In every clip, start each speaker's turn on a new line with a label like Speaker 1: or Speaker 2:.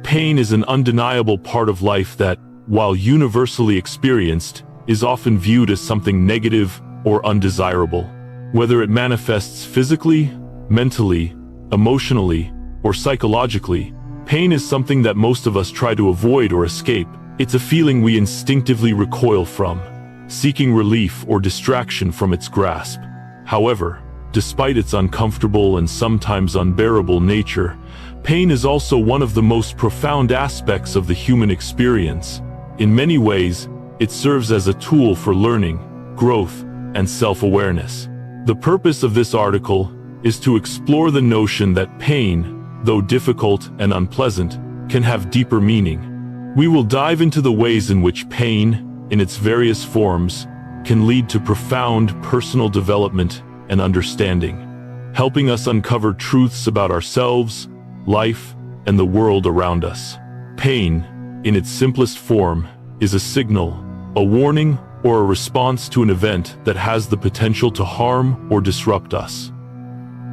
Speaker 1: pain is an undeniable part of life that, while universally experienced, is often viewed as something negative or undesirable. Whether it manifests physically, mentally, emotionally, or psychologically, pain is something that most of us try to avoid or escape. It's a feeling we instinctively recoil from, seeking relief or distraction from its grasp. However, despite its uncomfortable and sometimes unbearable nature, pain is also one of the most profound aspects of the human experience. In many ways, it serves as a tool for learning, growth, and self-awareness. The purpose of this article is to explore the notion that pain, though difficult and unpleasant, can have deeper meaning. We will dive into the ways in which pain, in its various forms, can lead to profound personal development and understanding, helping us uncover truths about ourselves, life, and the world around us. Pain, in its simplest form, is a signal, a warning, or a response to an event that has the potential to harm or disrupt us.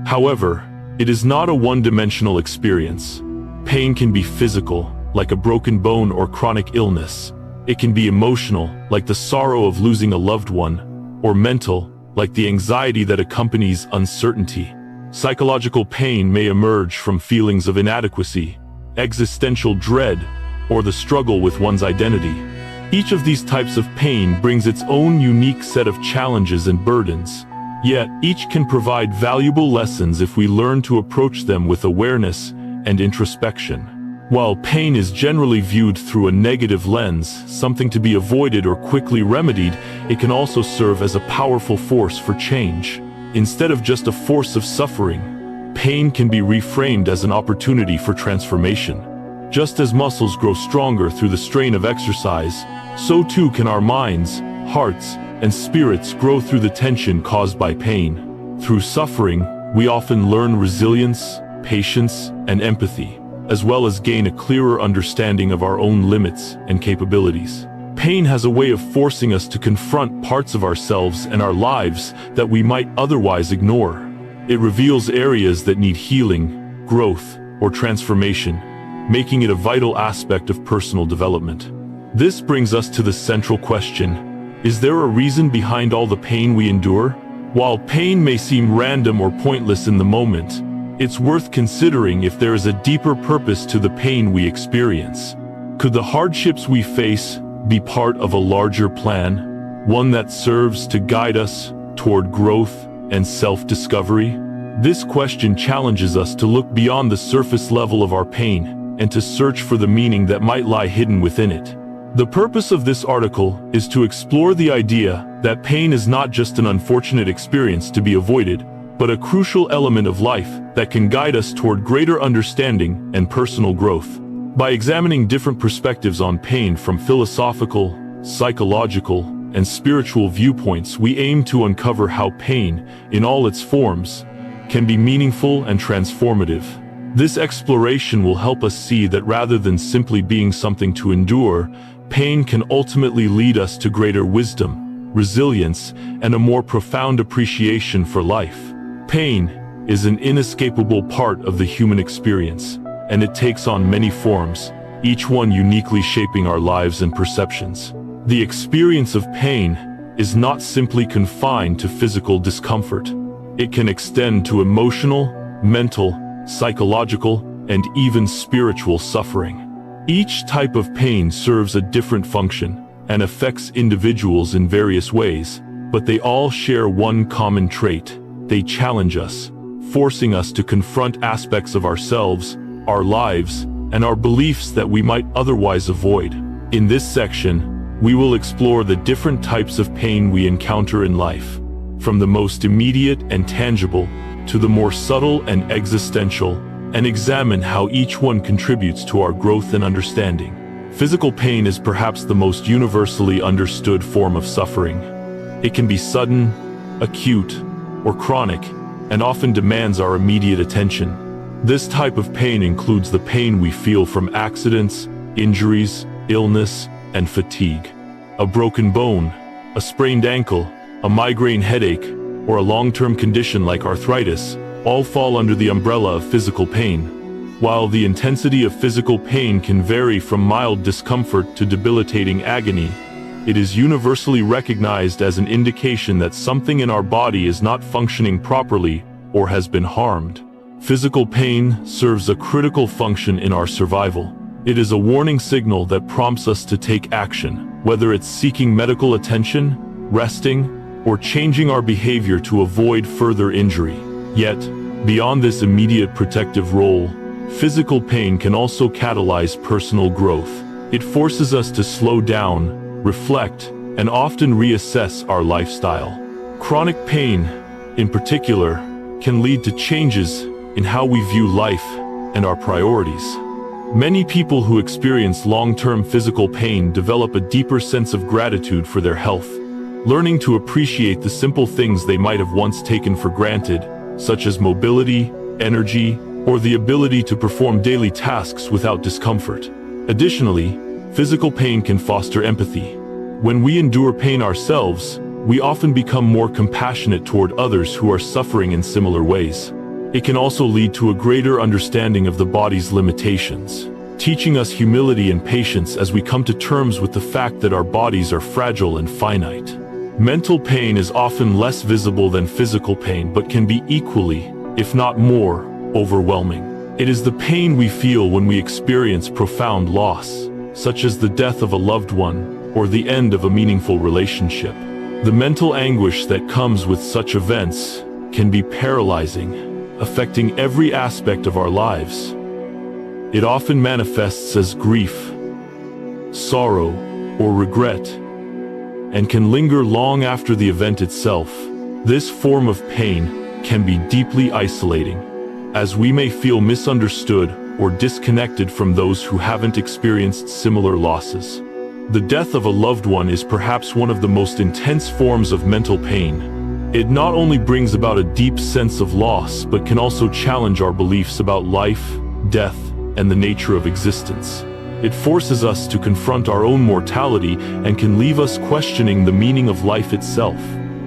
Speaker 1: However, it is not a one-dimensional experience. Pain can be physical, like a broken bone or chronic illness. It can be emotional, like the sorrow of losing a loved one, or mental, like the anxiety that accompanies uncertainty. Psychological pain may emerge from feelings of inadequacy, existential dread, or the struggle with one's identity. Each of these types of pain brings its own unique set of challenges and burdens, yet each can provide valuable lessons if we learn to approach them with awareness and introspection. While pain is generally viewed through a negative lens, something to be avoided or quickly remedied, it can also serve as a powerful force for change. Instead of just a force of suffering, pain can be reframed as an opportunity for transformation. Just as muscles grow stronger through the strain of exercise, so too can our minds, hearts, and spirits grow through the tension caused by pain. Through suffering, we often learn resilience, patience, and empathy, as well as gain a clearer understanding of our own limits and capabilities. Pain has a way of forcing us to confront parts of ourselves and our lives that we might otherwise ignore. It reveals areas that need healing, growth, or transformation, making it a vital aspect of personal development. This brings us to the central question: is there a reason behind all the pain we endure? While pain may seem random or pointless in the moment, it's worth considering if there is a deeper purpose to the pain we experience. Could the hardships we face be part of a larger plan, one that serves to guide us toward growth and self-discovery? This question challenges us to look beyond the surface level of our pain and to search for the meaning that might lie hidden within it. The purpose of this article is to explore the idea that pain is not just an unfortunate experience to be avoided, but a crucial element of life that can guide us toward greater understanding and personal growth. By examining different perspectives on pain from philosophical, psychological, and spiritual viewpoints, we aim to uncover how pain, in all its forms, can be meaningful and transformative. This exploration will help us see that rather than simply being something to endure, pain can ultimately lead us to greater wisdom, resilience, and a more profound appreciation for life. Pain is an inescapable part of the human experience, and it takes on many forms, each one uniquely shaping our lives and perceptions. The experience of pain is not simply confined to physical discomfort. It can extend to emotional, mental, psychological, and even spiritual suffering. Each type of pain serves a different function and affects individuals in various ways, but they all share one common trait: they challenge us, forcing us to confront aspects of ourselves, our lives, and our beliefs that we might otherwise avoid. In this section, we will explore the different types of pain we encounter in life, from the most immediate and tangible to the more subtle and existential, and examine how each one contributes to our growth and understanding. Physical pain is perhaps the most universally understood form of suffering. It can be sudden, acute, or chronic, and often demands our immediate attention. This type of pain includes the pain we feel from accidents, injuries, illness, and fatigue. A broken bone, a sprained ankle, a migraine headache, or a long-term condition like arthritis all fall under the umbrella of physical pain. While the intensity of physical pain can vary from mild discomfort to debilitating agony, it is universally recognized as an indication that something in our body is not functioning properly or has been harmed. Physical pain serves a critical function in our survival. It is a warning signal that prompts us to take action, whether it's seeking medical attention, resting, or changing our behavior to avoid further injury. Yet, beyond this immediate protective role, physical pain can also catalyze personal growth. It forces us to slow down, reflect, and often reassess our lifestyle. Chronic pain, in particular, can lead to changes in how we view life and our priorities. Many people who experience long-term physical pain develop a deeper sense of gratitude for their health, learning to appreciate the simple things they might have once taken for granted, such as mobility, energy, or the ability to perform daily tasks without discomfort. Additionally, physical pain can foster empathy. When we endure pain ourselves, we often become more compassionate toward others who are suffering in similar ways. It can also lead to a greater understanding of the body's limitations, teaching us humility and patience as we come to terms with the fact that our bodies are fragile and finite. Mental pain is often less visible than physical pain but can be equally, if not more, overwhelming. It is the pain we feel when we experience profound loss, such as the death of a loved one or the end of a meaningful relationship. The mental anguish that comes with such events can be paralyzing, affecting every aspect of our lives. It often manifests as grief, sorrow, or regret, and can linger long after the event itself. This form of pain can be deeply isolating, as we may feel misunderstood or disconnected from those who haven't experienced similar losses. The death of a loved one is perhaps one of the most intense forms of mental pain. It not only brings about a deep sense of loss, but can also challenge our beliefs about life, death, and the nature of existence. It forces us to confront our own mortality and can leave us questioning the meaning of life itself.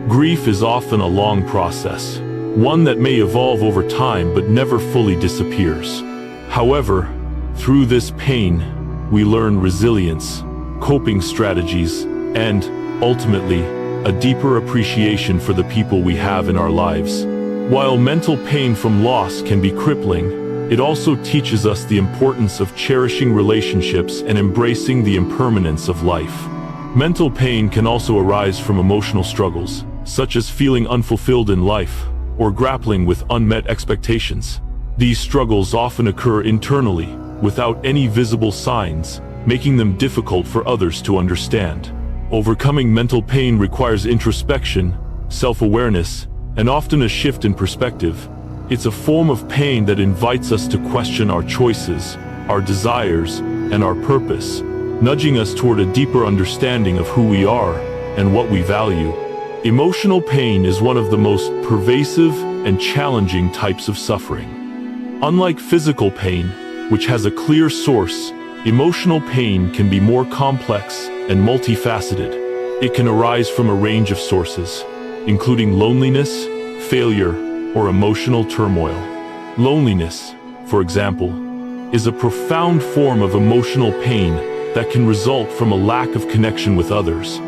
Speaker 1: Grief is often a long process, one that may evolve over time but never fully disappears. However, through this pain, we learn resilience, coping strategies, and, ultimately, a deeper appreciation for the people we have in our lives. While mental pain from loss can be crippling, it also teaches us the importance of cherishing relationships and embracing the impermanence of life. Mental pain can also arise from emotional struggles, such as feeling unfulfilled in life or grappling with unmet expectations. These struggles often occur internally, without any visible signs, making them difficult for others to understand. Overcoming mental pain requires introspection, self-awareness, and often a shift in perspective. It's a form of pain that invites us to question our choices, our desires, and our purpose, nudging us toward a deeper understanding of who we are and what we value. Emotional pain is one of the most pervasive and challenging types of suffering. Unlike physical pain, which has a clear source, emotional pain can be more complex and multifaceted. It can arise from a range of sources, including loneliness, failure, or emotional turmoil. Loneliness, for example, is a profound form of emotional pain that can result from a lack of connection with others.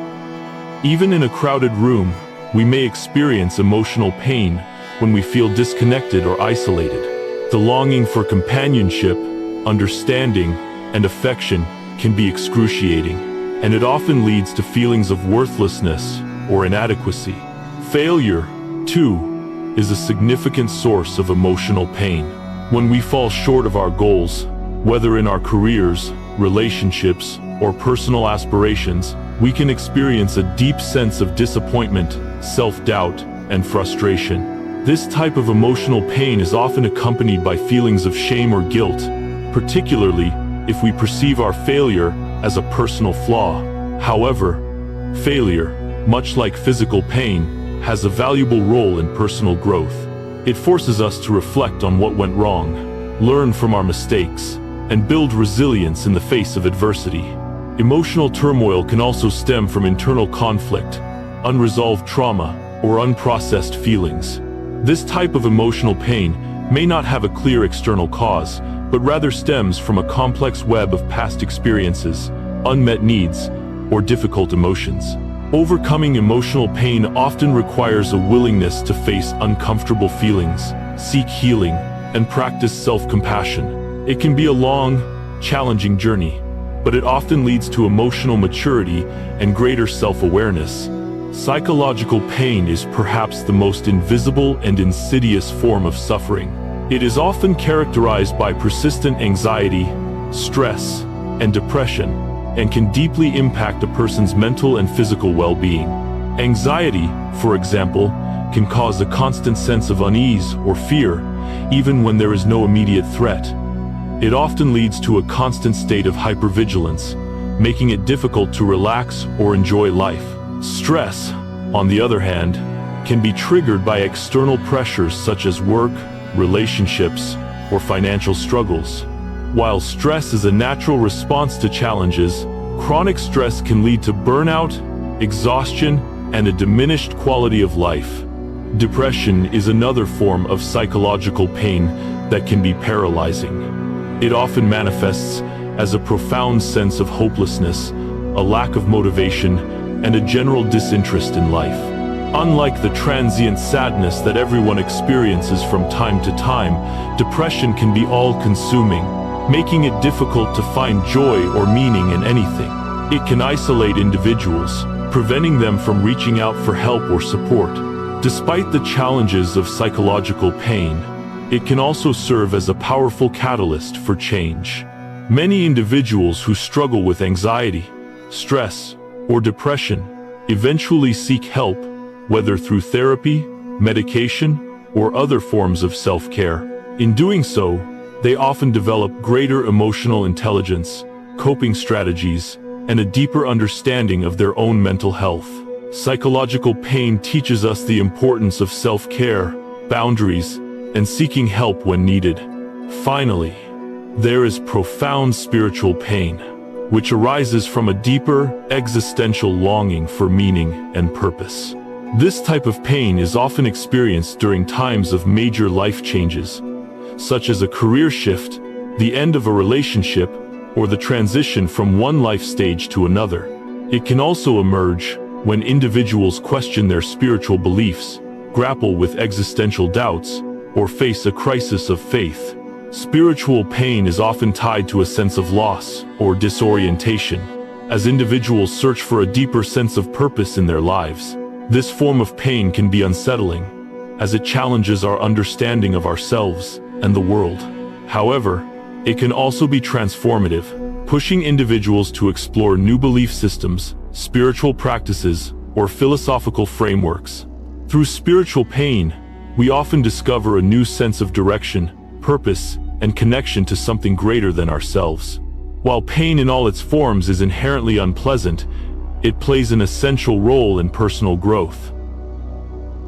Speaker 1: Even in a crowded room, we may experience emotional pain when we feel disconnected or isolated. The longing for companionship, understanding, and affection can be excruciating, and it often leads to feelings of worthlessness or inadequacy. Failure, too, is a significant source of emotional pain. When we fall short of our goals, whether in our careers, relationships, or personal aspirations, we can experience a deep sense of disappointment, self-doubt, and frustration. This type of emotional pain is often accompanied by feelings of shame or guilt, particularly if we perceive our failure as a personal flaw. However, failure, much like physical pain, has a valuable role in personal growth. It forces us to reflect on what went wrong, learn from our mistakes, and build resilience in the face of adversity. Emotional turmoil can also stem from internal conflict, unresolved trauma, or unprocessed feelings. This type of emotional pain may not have a clear external cause, but rather stems from a complex web of past experiences, unmet needs, or difficult emotions. Overcoming emotional pain often requires a willingness to face uncomfortable feelings, seek healing, and practice self-compassion. It can be a long, challenging journey, but it often leads to emotional maturity and greater self-awareness. Psychological pain is perhaps the most invisible and insidious form of suffering. It is often characterized by persistent anxiety, stress, and depression, and can deeply impact a person's mental and physical well-being. Anxiety, for example, can cause a constant sense of unease or fear, even when there is no immediate threat. It often leads to a constant state of hypervigilance, making it difficult to relax or enjoy life. Stress, on the other hand, can be triggered by external pressures such as work, relationships, or financial struggles. While stress is a natural response to challenges, chronic stress can lead to burnout, exhaustion, and a diminished quality of life. Depression is another form of psychological pain that can be paralyzing. It often manifests as a profound sense of hopelessness, a lack of motivation, and a general disinterest in life. Unlike the transient sadness that everyone experiences from time to time, depression can be all-consuming, making it difficult to find joy or meaning in anything. It can isolate individuals, preventing them from reaching out for help or support. Despite the challenges of psychological pain, it can also serve as a powerful catalyst for change. Many individuals who struggle with anxiety, stress, or depression eventually seek help, whether through therapy, medication, or other forms of self-care. In doing so, they often develop greater emotional intelligence, coping strategies, and a deeper understanding of their own mental health. Psychological pain teaches us the importance of self-care, boundaries, and seeking help when needed. Finally, there is profound spiritual pain, which arises from a deeper, existential longing for meaning and purpose. This type of pain is often experienced during times of major life changes, such as a career shift, the end of a relationship, or the transition from one life stage to another. It can also emerge when individuals question their spiritual beliefs, grapple with existential doubts, or face a crisis of faith. Spiritual pain is often tied to a sense of loss or disorientation, as individuals search for a deeper sense of purpose in their lives. This form of pain can be unsettling, as it challenges our understanding of ourselves and the world. However, it can also be transformative, pushing individuals to explore new belief systems, spiritual practices, or philosophical frameworks. Through spiritual pain, we often discover a new sense of direction, purpose, and connection to something greater than ourselves. While pain in all its forms is inherently unpleasant, it plays an essential role in personal growth.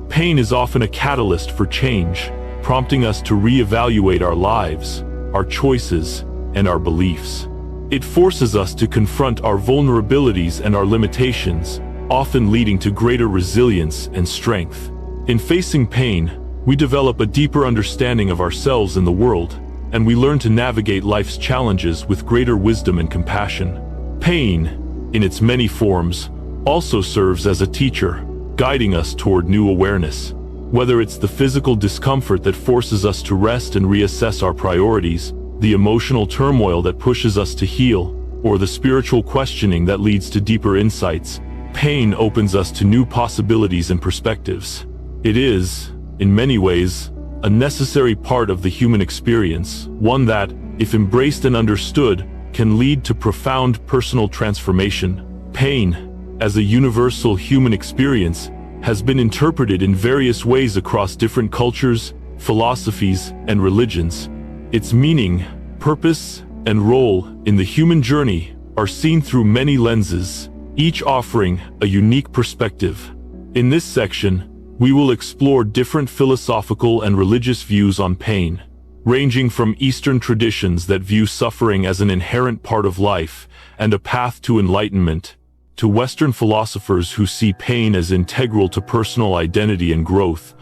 Speaker 1: Pain is often a catalyst for change, prompting us to reevaluate our lives, our choices, and our beliefs. It forces us to confront our vulnerabilities and our limitations, often leading to greater resilience and strength. In facing pain, we develop a deeper understanding of ourselves and the world, and we learn to navigate life's challenges with greater wisdom and compassion. Pain, in its many forms, also serves as a teacher, guiding us toward new awareness. Whether it's the physical discomfort that forces us to rest and reassess our priorities, the emotional turmoil that pushes us to heal, or the spiritual questioning that leads to deeper insights, pain opens us to new possibilities and perspectives. It is, in many ways, a necessary part of the human experience, one that, if embraced and understood, can lead to profound personal transformation. Pain, as a universal human experience, has been interpreted in various ways across different cultures, philosophies, and religions. Its meaning, purpose, and role in the human journey are seen through many lenses, each offering a unique perspective. In this section, we will explore different philosophical and religious views on pain, ranging from Eastern traditions that view suffering as an inherent part of life and a path to enlightenment, to Western philosophers who see pain as integral to personal identity and growth,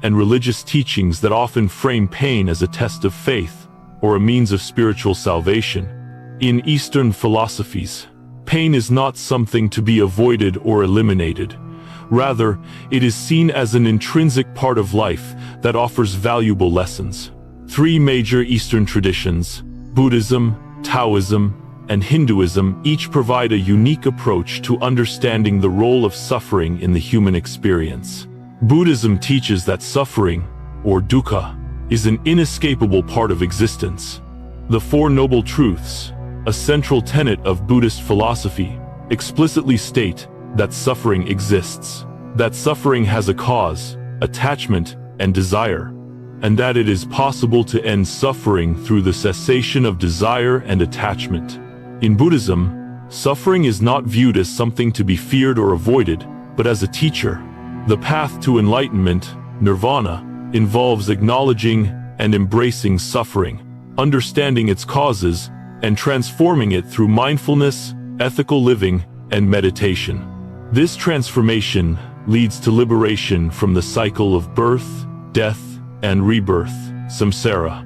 Speaker 1: and religious teachings that often frame pain as a test of faith or a means of spiritual salvation. In Eastern philosophies, pain is not something to be avoided or eliminated. Rather, it is seen as an intrinsic part of life that offers valuable lessons. Three major Eastern traditions, Buddhism, Taoism, and Hinduism, each provide a unique approach to understanding the role of suffering in the human experience. Buddhism teaches that suffering, or dukkha, is an inescapable part of existence. The Four Noble Truths, a central tenet of Buddhist philosophy, explicitly state that suffering exists, that suffering has a cause, attachment, and desire, and that it is possible to end suffering through the cessation of desire and attachment. In Buddhism, suffering is not viewed as something to be feared or avoided, but as a teacher. The path to enlightenment, nirvana, involves acknowledging and embracing suffering, understanding its causes, and transforming it through mindfulness, ethical living, and meditation. This transformation leads to liberation from the cycle of birth, death, and rebirth, samsara,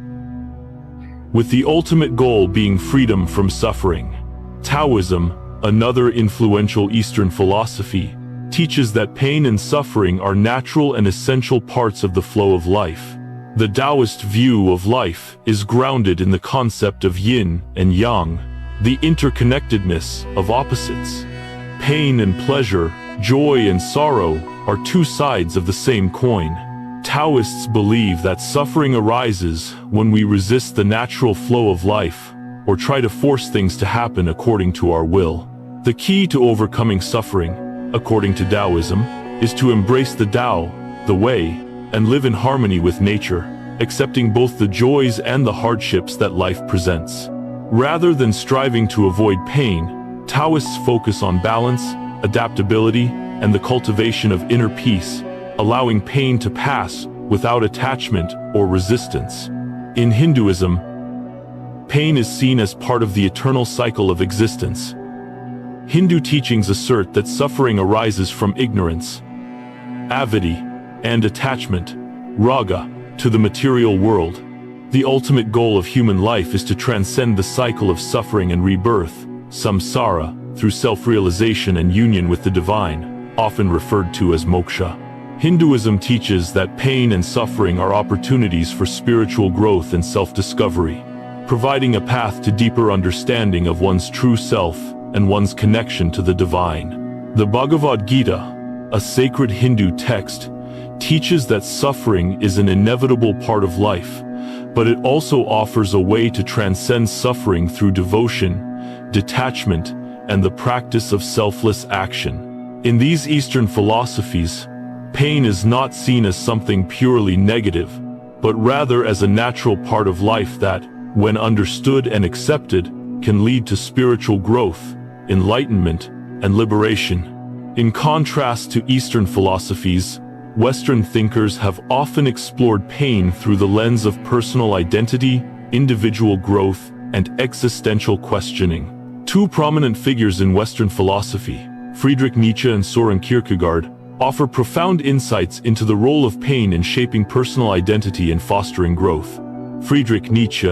Speaker 1: with the ultimate goal being freedom from suffering. Taoism, another influential Eastern philosophy, teaches that pain and suffering are natural and essential parts of the flow of life. The Taoist view of life is grounded in the concept of yin and yang, the interconnectedness of opposites. Pain and pleasure, joy and sorrow, are two sides of the same coin. Taoists believe that suffering arises when we resist the natural flow of life, or try to force things to happen according to our will. The key to overcoming suffering, according to Taoism, is to embrace the Tao, the way, and live in harmony with nature, accepting both the joys and the hardships that life presents. Rather than striving to avoid pain, Taoists focus on balance, adaptability, and the cultivation of inner peace, allowing pain to pass without attachment or resistance. In Hinduism, pain is seen as part of the eternal cycle of existence. Hindu teachings assert that suffering arises from ignorance, avidity, and attachment, raga, to the material world. The ultimate goal of human life is to transcend the cycle of suffering and rebirth, samsara, through self-realization and union with the divine, often referred to as moksha. Hinduism teaches that pain and suffering are opportunities for spiritual growth and self-discovery, providing a path to deeper understanding of one's true self and one's connection to the divine. The Bhagavad Gita, a sacred Hindu text, teaches that suffering is an inevitable part of life, but it also offers a way to transcend suffering through devotion, detachment, and the practice of selfless action. In these Eastern philosophies, pain is not seen as something purely negative, but rather as a natural part of life that, when understood and accepted, can lead to spiritual growth, enlightenment, and liberation. In contrast to Eastern philosophies, Western thinkers have often explored pain through the lens of personal identity, individual growth, and existential questioning. Two prominent figures in Western philosophy, Friedrich Nietzsche and Soren Kierkegaard, offer profound insights into the role of pain in shaping personal identity and fostering growth. Friedrich Nietzsche,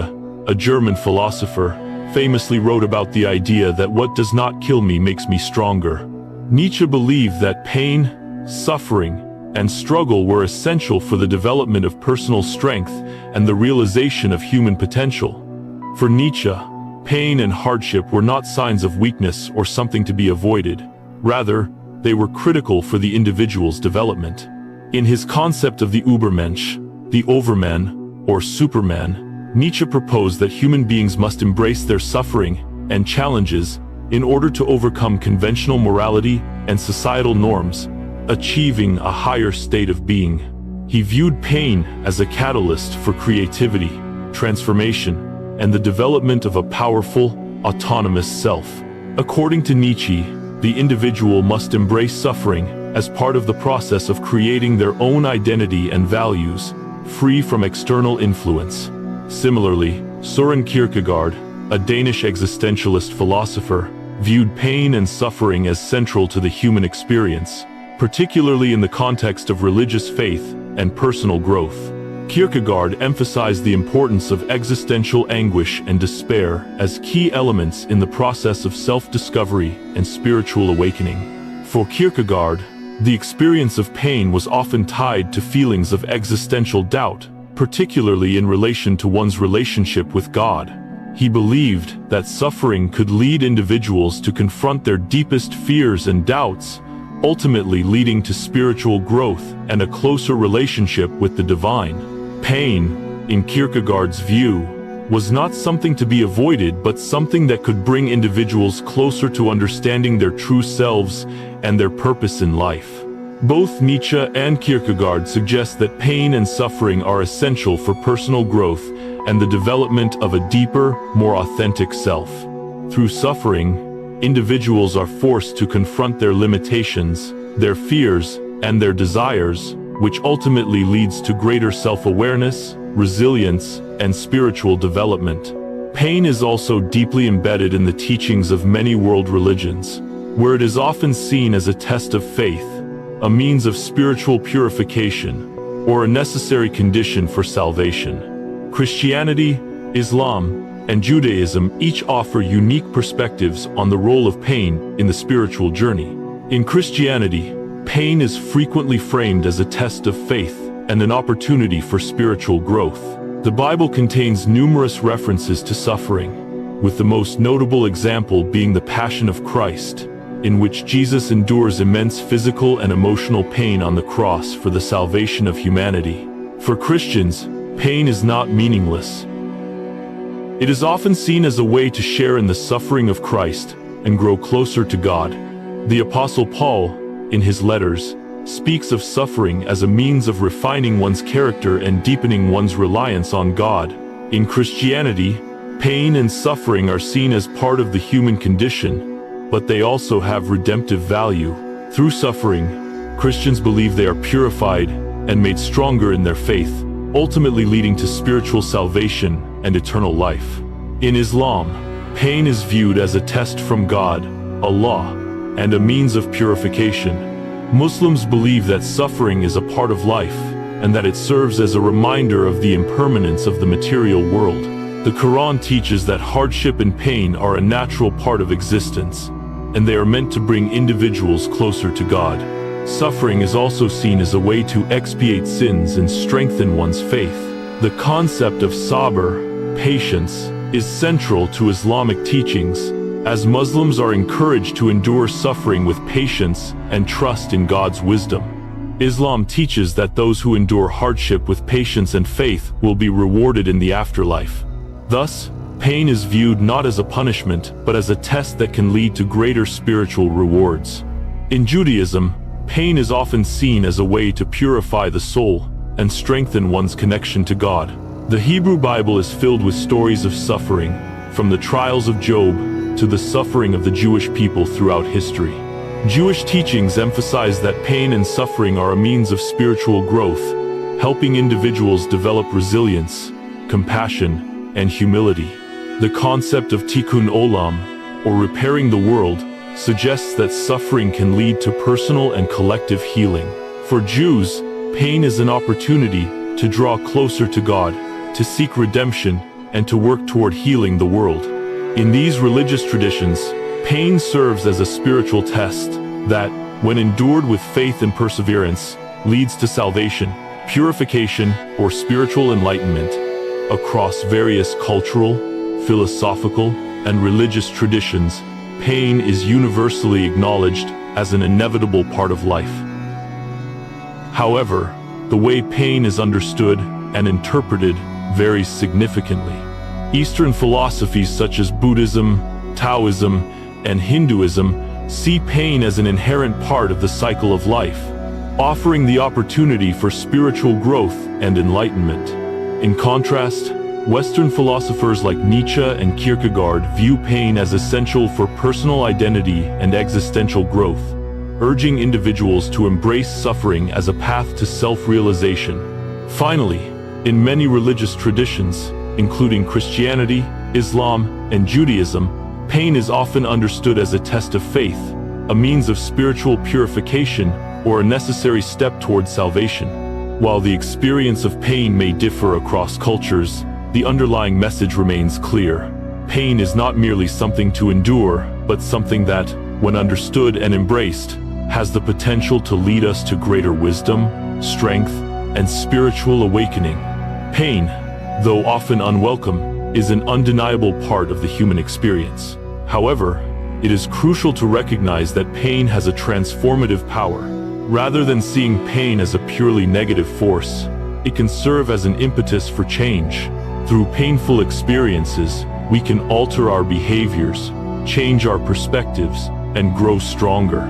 Speaker 1: a German philosopher, famously wrote about the idea that what does not kill me makes me stronger. Nietzsche believed that pain, suffering, and struggle were essential for the development of personal strength and the realization of human potential. For Nietzsche, pain and hardship were not signs of weakness or something to be avoided. Rather, they were critical for the individual's development. In his concept of the Übermensch, the overman, or Superman, Nietzsche proposed that human beings must embrace their suffering and challenges in order to overcome conventional morality and societal norms, achieving a higher state of being. He viewed pain as a catalyst for creativity, transformation, and the development of a powerful, autonomous self. According to Nietzsche, the individual must embrace suffering as part of the process of creating their own identity and values, free from external influence. Similarly, Soren Kierkegaard, a Danish existentialist philosopher, viewed pain and suffering as central to the human experience, particularly in the context of religious faith and personal growth. Kierkegaard emphasized the importance of existential anguish and despair as key elements in the process of self-discovery and spiritual awakening. For Kierkegaard, the experience of pain was often tied to feelings of existential doubt, particularly in relation to one's relationship with God. He believed that suffering could lead individuals to confront their deepest fears and doubts, ultimately leading to spiritual growth and a closer relationship with the divine. Pain, in Kierkegaard's view, was not something to be avoided but something that could bring individuals closer to understanding their true selves and their purpose in life. Both Nietzsche and Kierkegaard suggest that pain and suffering are essential for personal growth and the development of a deeper, more authentic self. Through suffering, individuals are forced to confront their limitations, their fears, and their desires, which ultimately leads to greater self-awareness, resilience, and spiritual development. Pain is also deeply embedded in the teachings of many world religions, where it is often seen as a test of faith, a means of spiritual purification, or a necessary condition for salvation. Christianity, Islam, and Judaism each offer unique perspectives on the role of pain in the spiritual journey. In Christianity, pain is frequently framed as a test of faith and an opportunity for spiritual growth. The Bible contains numerous references to suffering, with the most notable example being the Passion of Christ, in which Jesus endures immense physical and emotional pain on the cross for the salvation of humanity. For Christians, pain is not meaningless. It is often seen as a way to share in the suffering of Christ and grow closer to God. The Apostle Paul, in his letters, speaks of suffering as a means of refining one's character and deepening one's reliance on God. In Christianity, pain and suffering are seen as part of the human condition, but they also have redemptive value. Through suffering, Christians believe they are purified and made stronger in their faith, ultimately leading to spiritual salvation and eternal life. In Islam, pain is viewed as a test from God, Allah, and a means of purification. Muslims believe that suffering is a part of life, and that it serves as a reminder of the impermanence of the material world. The Quran teaches that hardship and pain are a natural part of existence, and they are meant to bring individuals closer to God. Suffering is also seen as a way to expiate sins and strengthen one's faith. The concept of sabr, patience, is central to Islamic teachings, as Muslims are encouraged to endure suffering with patience and trust in God's wisdom. Islam teaches that those who endure hardship with patience and faith will be rewarded in the afterlife. Thus, pain is viewed not as a punishment, but as a test that can lead to greater spiritual rewards. In Judaism, pain is often seen as a way to purify the soul and strengthen one's connection to God. The Hebrew Bible is filled with stories of suffering, from the trials of Job to the suffering of the Jewish people throughout history. Jewish teachings emphasize that pain and suffering are a means of spiritual growth, helping individuals develop resilience, compassion, and humility. The concept of tikkun olam, or repairing the world, suggests that suffering can lead to personal and collective healing. For Jews, pain is an opportunity to draw closer to God, to seek redemption, and to work toward healing the world. In these religious traditions, pain serves as a spiritual test that, when endured with faith and perseverance, leads to salvation, purification, or spiritual enlightenment. Across various cultural, philosophical, and religious traditions, pain is universally acknowledged as an inevitable part of life. However, the way pain is understood and interpreted varies significantly. Eastern philosophies such as Buddhism, Taoism, and Hinduism see pain as an inherent part of the cycle of life, offering the opportunity for spiritual growth and enlightenment. In contrast, Western philosophers like Nietzsche and Kierkegaard view pain as essential for personal identity and existential growth, urging individuals to embrace suffering as a path to self-realization. Finally, in many religious traditions, including Christianity, Islam, and Judaism, pain is often understood as a test of faith, a means of spiritual purification, or a necessary step toward salvation. While the experience of pain may differ across cultures, the underlying message remains clear. Pain is not merely something to endure, but something that, when understood and embraced, has the potential to lead us to greater wisdom, strength, and spiritual awakening. Pain, though often unwelcome, is an undeniable part of the human experience. However, it is crucial to recognize that pain has a transformative power. Rather than seeing pain as a purely negative force, it can serve as an impetus for change. Through painful experiences, we can alter our behaviors, change our perspectives, and grow stronger.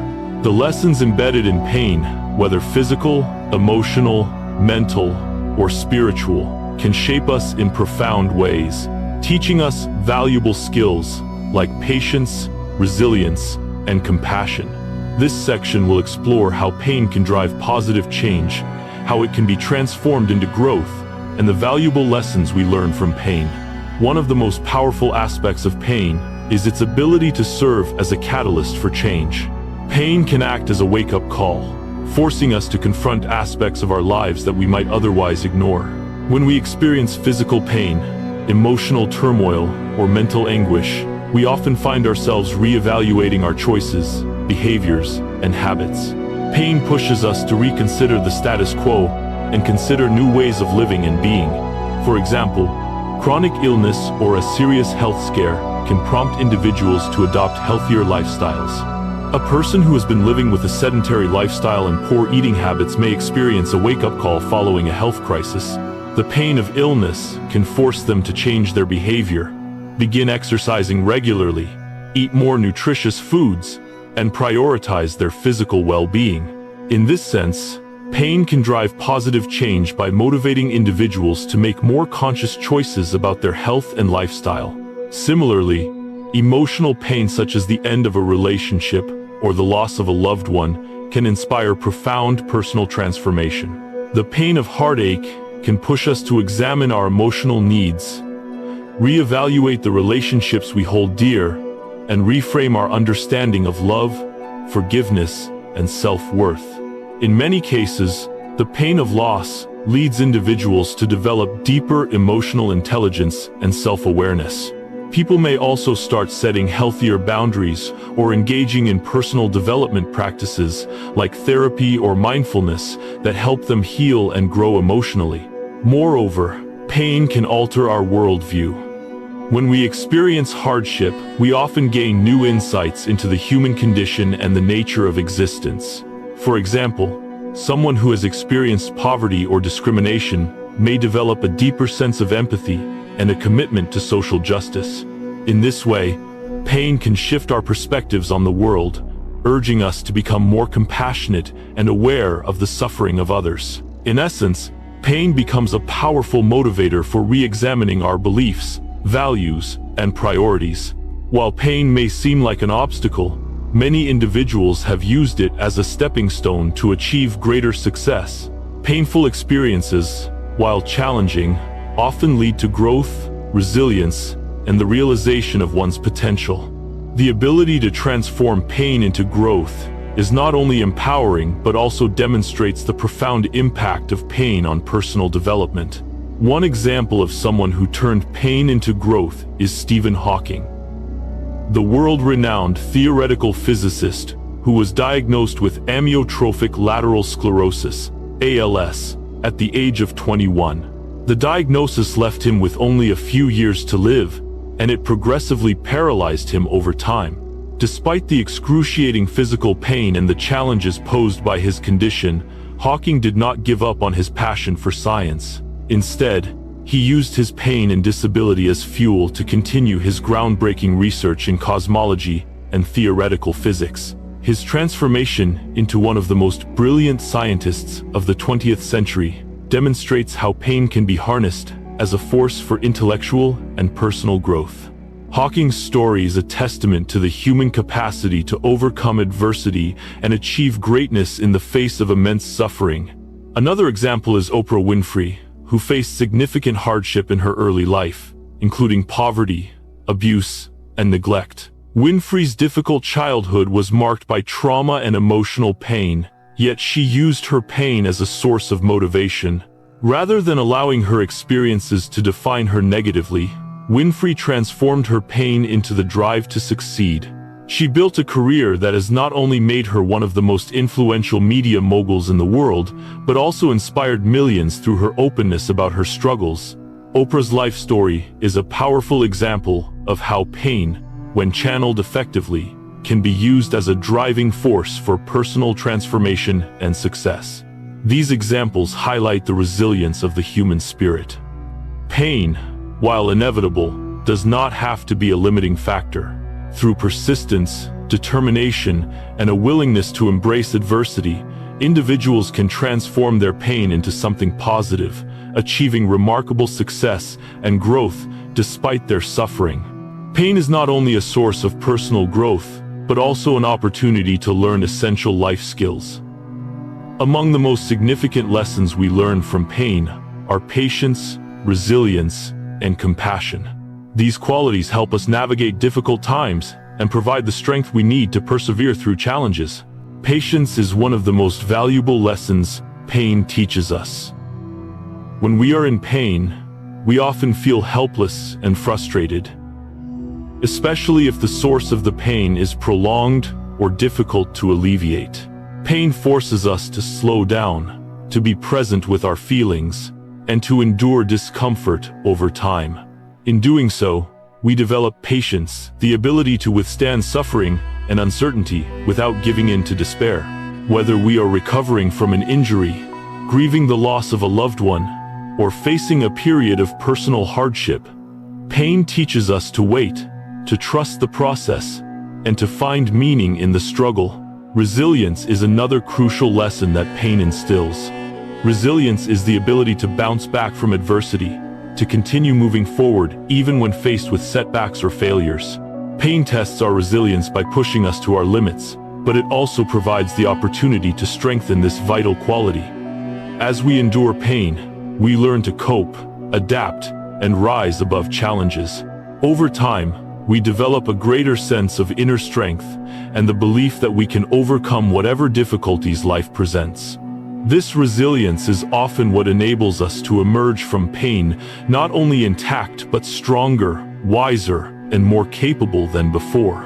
Speaker 1: The lessons embedded in pain, whether physical, emotional, mental, or spiritual, can shape us in profound ways, teaching us valuable skills like patience, resilience, and compassion. This section will explore how pain can drive positive change, how it can be transformed into growth, and the valuable lessons we learn from pain. One of the most powerful aspects of pain is its ability to serve as a catalyst for change. Pain can act as a wake-up call, forcing us to confront aspects of our lives that we might otherwise ignore. When we experience physical pain, emotional turmoil, or mental anguish, we often find ourselves reevaluating our choices, behaviors, and habits. Pain pushes us to reconsider the status quo and consider new ways of living and being. For example, chronic illness or a serious health scare can prompt individuals to adopt healthier lifestyles. A person who has been living with a sedentary lifestyle and poor eating habits may experience a wake-up call following a health crisis. The pain of illness can force them to change their behavior, begin exercising regularly, eat more nutritious foods, and prioritize their physical well-being. In this sense, pain can drive positive change by motivating individuals to make more conscious choices about their health and lifestyle. Similarly, emotional pain such as the end of a relationship or the loss of a loved one can inspire profound personal transformation. The pain of heartache can push us to examine our emotional needs, reevaluate the relationships we hold dear, and reframe our understanding of love, forgiveness, and self-worth. In many cases, the pain of loss leads individuals to develop deeper emotional intelligence and self-awareness. People may also start setting healthier boundaries or engaging in personal development practices like therapy or mindfulness that help them heal and grow emotionally. Moreover, pain can alter our worldview. When we experience hardship, we often gain new insights into the human condition and the nature of existence. For example, someone who has experienced poverty or discrimination may develop a deeper sense of empathy and a commitment to social justice. In this way, pain can shift our perspectives on the world, urging us to become more compassionate and aware of the suffering of others. In essence, pain becomes a powerful motivator for re-examining our beliefs, values, and priorities. While pain may seem like an obstacle, many individuals have used it as a stepping stone to achieve greater success. Painful experiences, while challenging, often lead to growth, resilience, and the realization of one's potential. The ability to transform pain into growth is not only empowering but also demonstrates the profound impact of pain on personal development. One example of someone who turned pain into growth is Stephen Hawking, the world-renowned theoretical physicist who was diagnosed with amyotrophic lateral sclerosis, ALS, at the age of 21. The diagnosis left him with only a few years to live, and it progressively paralyzed him over time. Despite the excruciating physical pain and the challenges posed by his condition, Hawking did not give up on his passion for science. Instead, he used his pain and disability as fuel to continue his groundbreaking research in cosmology and theoretical physics. His transformation into one of the most brilliant scientists of the 20th century demonstrates how pain can be harnessed as a force for intellectual and personal growth. Hawking's story is a testament to the human capacity to overcome adversity and achieve greatness in the face of immense suffering. Another example is Oprah Winfrey, who faced significant hardship in her early life, including poverty, abuse, and neglect. Winfrey's difficult childhood was marked by trauma and emotional pain, Yet she used her pain as a source of motivation. Rather than allowing her experiences to define her negatively, Winfrey transformed her pain into the drive to succeed. She built a career that has not only made her one of the most influential media moguls in the world, but also inspired millions through her openness about her struggles. Oprah's life story is a powerful example of how pain, when channeled effectively, can be used as a driving force for personal transformation and success. These examples highlight the resilience of the human spirit. Pain, while inevitable, does not have to be a limiting factor. Through persistence, determination, and a willingness to embrace adversity, individuals can transform their pain into something positive, achieving remarkable success and growth despite their suffering. Pain is not only a source of personal growth, but also an opportunity to learn essential life skills. Among the most significant lessons we learn from pain are patience, resilience, and compassion. These qualities help us navigate difficult times and provide the strength we need to persevere through challenges. Patience is one of the most valuable lessons pain teaches us. When we are in pain, we often feel helpless and frustrated, especially if the source of the pain is prolonged or difficult to alleviate. Pain forces us to slow down, to be present with our feelings, and to endure discomfort over time. In doing so, we develop patience, the ability to withstand suffering and uncertainty without giving in to despair. Whether we are recovering from an injury, grieving the loss of a loved one, or facing a period of personal hardship, pain teaches us to wait, to trust the process, and to find meaning in the struggle. Resilience is another crucial lesson that pain instills. Resilience is the ability to bounce back from adversity, to continue moving forward even when faced with setbacks or failures. Pain tests our resilience by pushing us to our limits, but it also provides the opportunity to strengthen this vital quality. As we endure pain, we learn to cope, adapt, and rise above challenges. Over time, we develop a greater sense of inner strength and the belief that we can overcome whatever difficulties life presents. This resilience is often what enables us to emerge from pain not only intact but stronger, wiser, and more capable than before.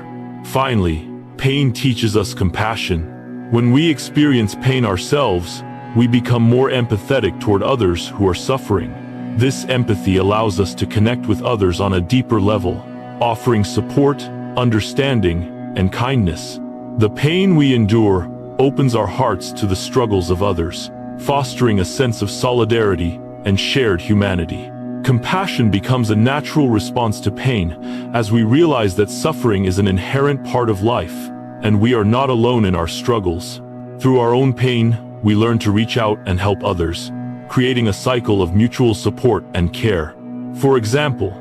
Speaker 1: Finally, pain teaches us compassion. When we experience pain ourselves, we become more empathetic toward others who are suffering. This empathy allows us to connect with others on a deeper level, offering support, understanding, and kindness. The pain we endure opens our hearts to the struggles of others, fostering a sense of solidarity and shared humanity. Compassion becomes a natural response to pain, as we realize that suffering is an inherent part of life, and we are not alone in our struggles. Through our own pain, we learn to reach out and help others, creating a cycle of mutual support and care. For example,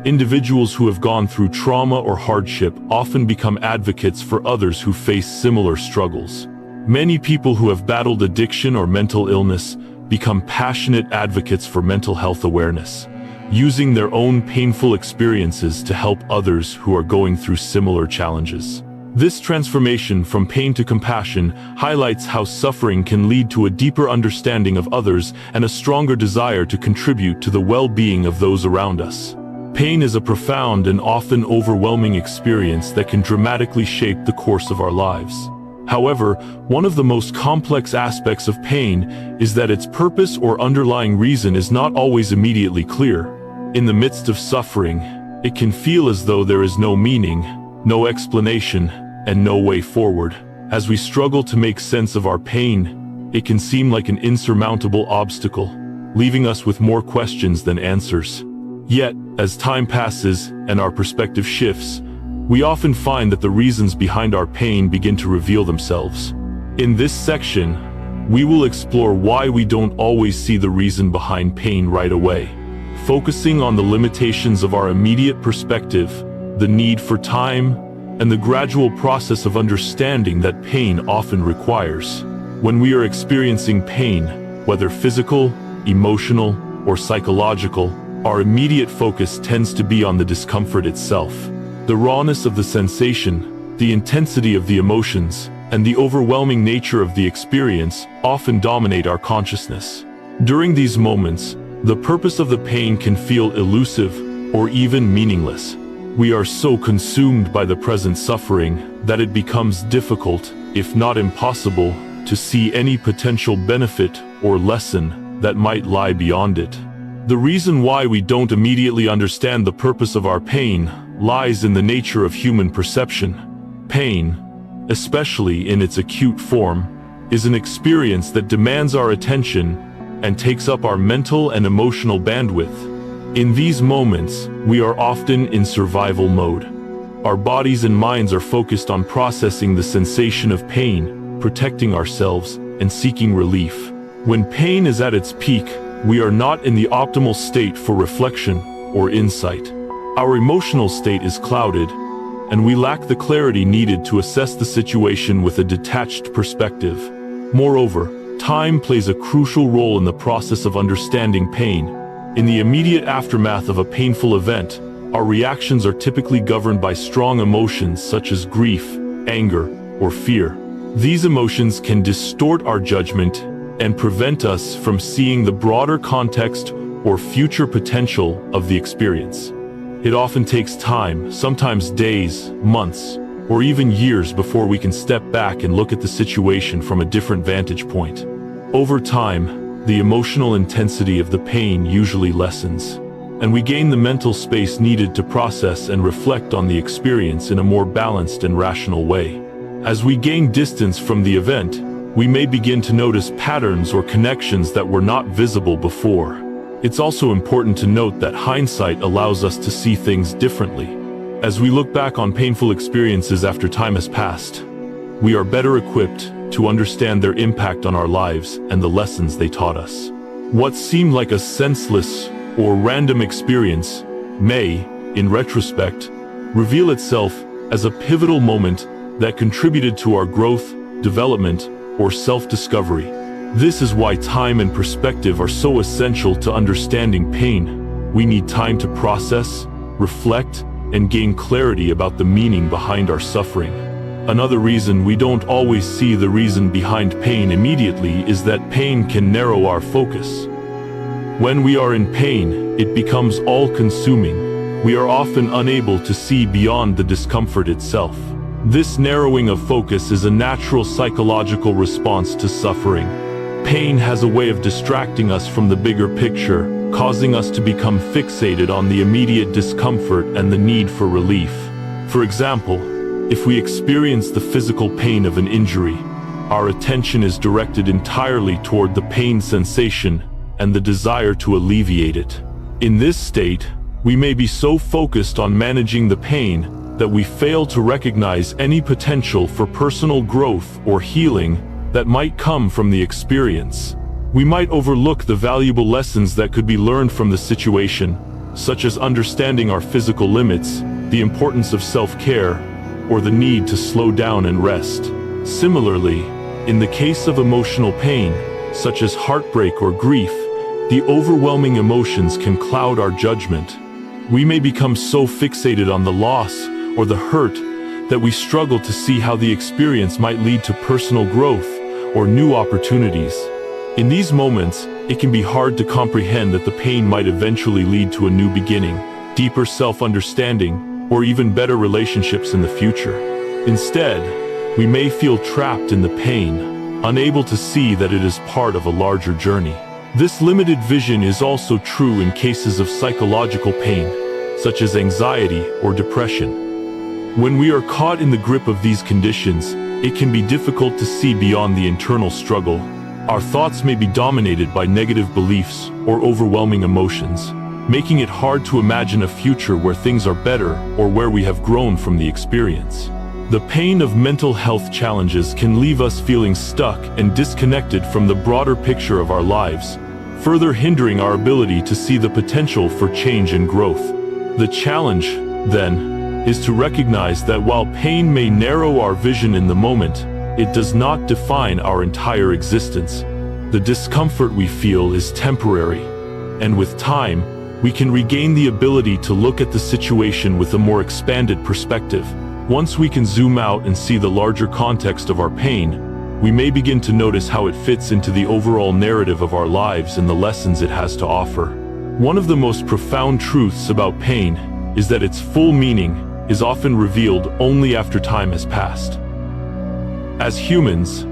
Speaker 1: individuals who have gone through trauma or hardship often become advocates for others who face similar struggles. Many people who have battled addiction or mental illness become passionate advocates for mental health awareness, using their own painful experiences to help others who are going through similar challenges. This transformation from pain to compassion highlights how suffering can lead to a deeper understanding of others and a stronger desire to contribute to the well-being of those around us. Pain is a profound and often overwhelming experience that can dramatically shape the course of our lives. However, one of the most complex aspects of pain is that its purpose or underlying reason is not always immediately clear. In the midst of suffering, it can feel as though there is no meaning, no explanation, and no way forward. As we struggle to make sense of our pain, it can seem like an insurmountable obstacle, leaving us with more questions than answers. Yet, as time passes and our perspective shifts, we often find that the reasons behind our pain begin to reveal themselves. In this section, we will explore why we don't always see the reason behind pain right away, focusing on the limitations of our immediate perspective, the need for time, and the gradual process of understanding that pain often requires. When we are experiencing pain, whether physical, emotional, or psychological, our immediate focus tends to be on the discomfort itself. The rawness of the sensation, the intensity of the emotions, and the overwhelming nature of the experience often dominate our consciousness. During these moments, the purpose of the pain can feel elusive or even meaningless. We are so consumed by the present suffering that it becomes difficult, if not impossible, to see any potential benefit or lesson that might lie beyond it. The reason why we don't immediately understand the purpose of our pain lies in the nature of human perception. Pain, especially in its acute form, is an experience that demands our attention and takes up our mental and emotional bandwidth. In these moments, we are often in survival mode. Our bodies and minds are focused on processing the sensation of pain, protecting ourselves, and seeking relief. When pain is at its peak, we are not in the optimal state for reflection or insight. Our emotional state is clouded, and we lack the clarity needed to assess the situation with a detached perspective. Moreover, time plays a crucial role in the process of understanding pain. In the immediate aftermath of a painful event, our reactions are typically governed by strong emotions such as grief, anger, or fear. These emotions can distort our judgment and prevent us from seeing the broader context or future potential of the experience. It often takes time, sometimes days, months, or even years before we can step back and look at the situation from a different vantage point. Over time, the emotional intensity of the pain usually lessens, and we gain the mental space needed to process and reflect on the experience in a more balanced and rational way. As we gain distance from the event, we may begin to notice patterns or connections that were not visible before. It's also important to note that hindsight allows us to see things differently. As we look back on painful experiences after time has passed, we are better equipped to understand their impact on our lives and the lessons they taught us. What seemed like a senseless or random experience may, in retrospect, reveal itself as a pivotal moment that contributed to our growth, development, or self-discovery. This is why time and perspective are so essential to understanding pain. We need time to process, reflect, and gain clarity about the meaning behind our suffering. Another reason we don't always see the reason behind pain immediately is that pain can narrow our focus. When we are in pain, it becomes all-consuming. We are often unable to see beyond the discomfort itself. This narrowing of focus is a natural psychological response to suffering. Pain has a way of distracting us from the bigger picture, causing us to become fixated on the immediate discomfort and the need for relief. For example, if we experience the physical pain of an injury, our attention is directed entirely toward the pain sensation and the desire to alleviate it. In this state, we may be so focused on managing the pain that we fail to recognize any potential for personal growth or healing that might come from the experience. We might overlook the valuable lessons that could be learned from the situation, such as understanding our physical limits, the importance of self-care, or the need to slow down and rest. Similarly, in the case of emotional pain, such as heartbreak or grief, the overwhelming emotions can cloud our judgment. We may become so fixated on the loss or the hurt that we struggle to see how the experience might lead to personal growth or new opportunities. In these moments, it can be hard to comprehend that the pain might eventually lead to a new beginning, deeper self-understanding, or even better relationships in the future. Instead, we may feel trapped in the pain, unable to see that it is part of a larger journey. This limited vision is also true in cases of psychological pain, such as anxiety or depression. When we are caught in the grip of these conditions, it can be difficult to see beyond the internal struggle. Our thoughts may be dominated by negative beliefs or overwhelming emotions, making it hard to imagine a future where things are better or where we have grown from the experience. The pain of mental health challenges can leave us feeling stuck and disconnected from the broader picture of our lives, further hindering our ability to see the potential for change and growth. The challenge, then, is to recognize that while pain may narrow our vision in the moment, it does not define our entire existence. The discomfort we feel is temporary, and with time, we can regain the ability to look at the situation with a more expanded perspective. Once we can zoom out and see the larger context of our pain, we may begin to notice how it fits into the overall narrative of our lives and the lessons it has to offer. One of the most profound truths about pain is that its full meaning is often revealed only after time has passed. As humans,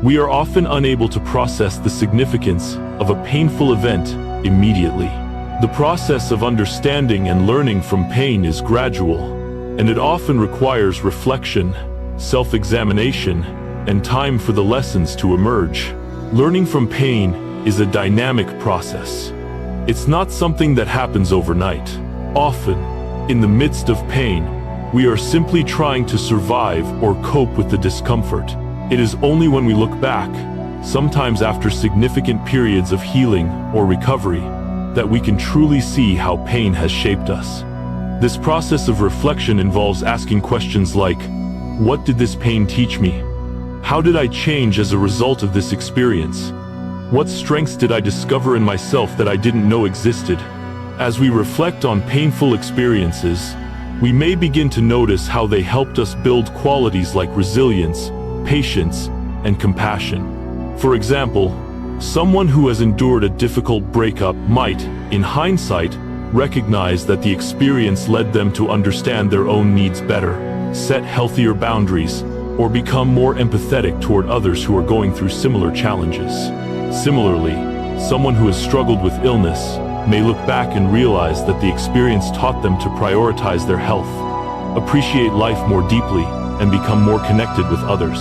Speaker 1: we are often unable to process the significance of a painful event immediately. The process of understanding and learning from pain is gradual, and it often requires reflection, self-examination, and time for the lessons to emerge. Learning from pain is a dynamic process. It's not something that happens overnight. Often, in the midst of pain, we are simply trying to survive or cope with the discomfort. It is only when we look back, sometimes after significant periods of healing or recovery, that we can truly see how pain has shaped us. This process of reflection involves asking questions like, what did this pain teach me? How did I change as a result of this experience? What strengths did I discover in myself that I didn't know existed? As we reflect on painful experiences, we may begin to notice how they helped us build qualities like resilience, patience, and compassion. For example, someone who has endured a difficult breakup might, in hindsight, recognize that the experience led them to understand their own needs better, set healthier boundaries, or become more empathetic toward others who are going through similar challenges. Similarly, someone who has struggled with illness may look back and realize that the experience taught them to prioritize their health, appreciate life more deeply, and become more connected with others.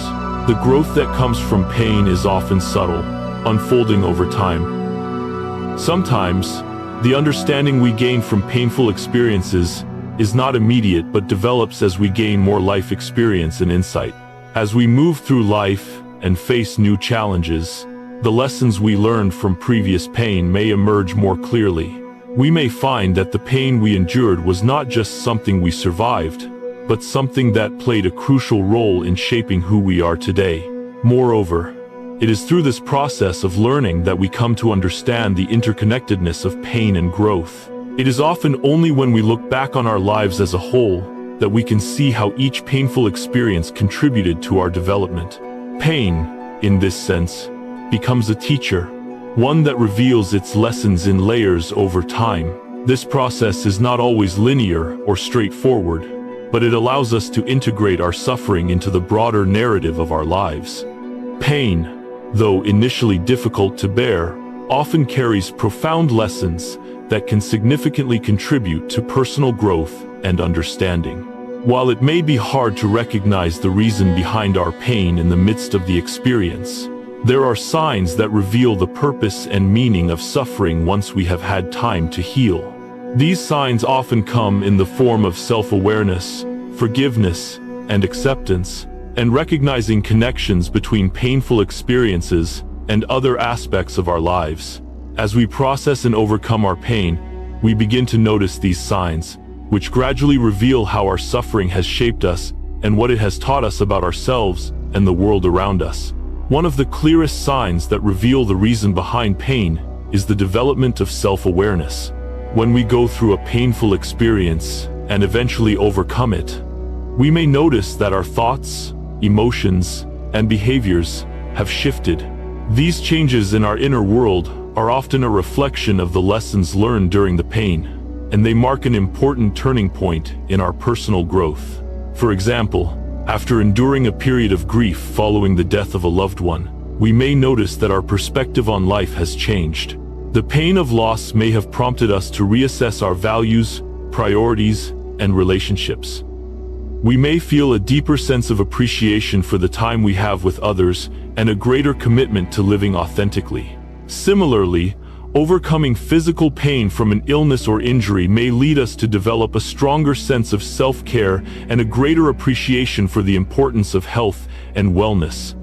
Speaker 1: The growth that comes from pain is often subtle, unfolding over time. Sometimes, the understanding we gain from painful experiences is not immediate but develops as we gain more life experience and insight. As we move through life and face new challenges, the lessons we learned from previous pain may emerge more clearly. We may find that the pain we endured was not just something we survived, but something that played a crucial role in shaping who we are today. Moreover, it is through this process of learning that we come to understand the interconnectedness of pain and growth. It is often only when we look back on our lives as a whole that we can see how each painful experience contributed to our development. Pain, in this sense, becomes a teacher, one that reveals its lessons in layers over time. This process is not always linear or straightforward, but it allows us to integrate our suffering into the broader narrative of our lives. Pain, though initially difficult to bear, often carries profound lessons that can significantly contribute to personal growth and understanding. While it may be hard to recognize the reason behind our pain in the midst of the experience, there are signs that reveal the purpose and meaning of suffering once we have had time to heal. These signs often come in the form of self-awareness, forgiveness, and acceptance, and recognizing connections between painful experiences and other aspects of our lives. As we process and overcome our pain, we begin to notice these signs, which gradually reveal how our suffering has shaped us and what it has taught us about ourselves and the world around us. One of the clearest signs that reveal the reason behind pain is the development of self-awareness. When we go through a painful experience and eventually overcome it, we may notice that our thoughts, emotions, and behaviors have shifted. These changes in our inner world are often a reflection of the lessons learned during the pain, and they mark an important turning point in our personal growth. For example, after enduring a period of grief following the death of a loved one, we may notice that our perspective on life has changed. The pain of loss may have prompted us to reassess our values, priorities, and relationships. We may feel a deeper sense of appreciation for the time we have with others and a greater commitment to living authentically. Similarly, overcoming physical pain from an illness or injury may lead us to develop a stronger sense of self-care and a greater appreciation for the importance of health and wellness.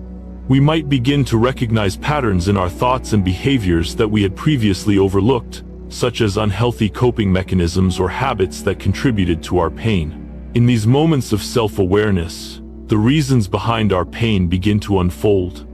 Speaker 1: We might begin to recognize patterns in our thoughts and behaviors that we had previously overlooked, such as unhealthy coping mechanisms or habits that contributed to our pain. In these moments of self-awareness, the reasons behind our pain begin to unfold.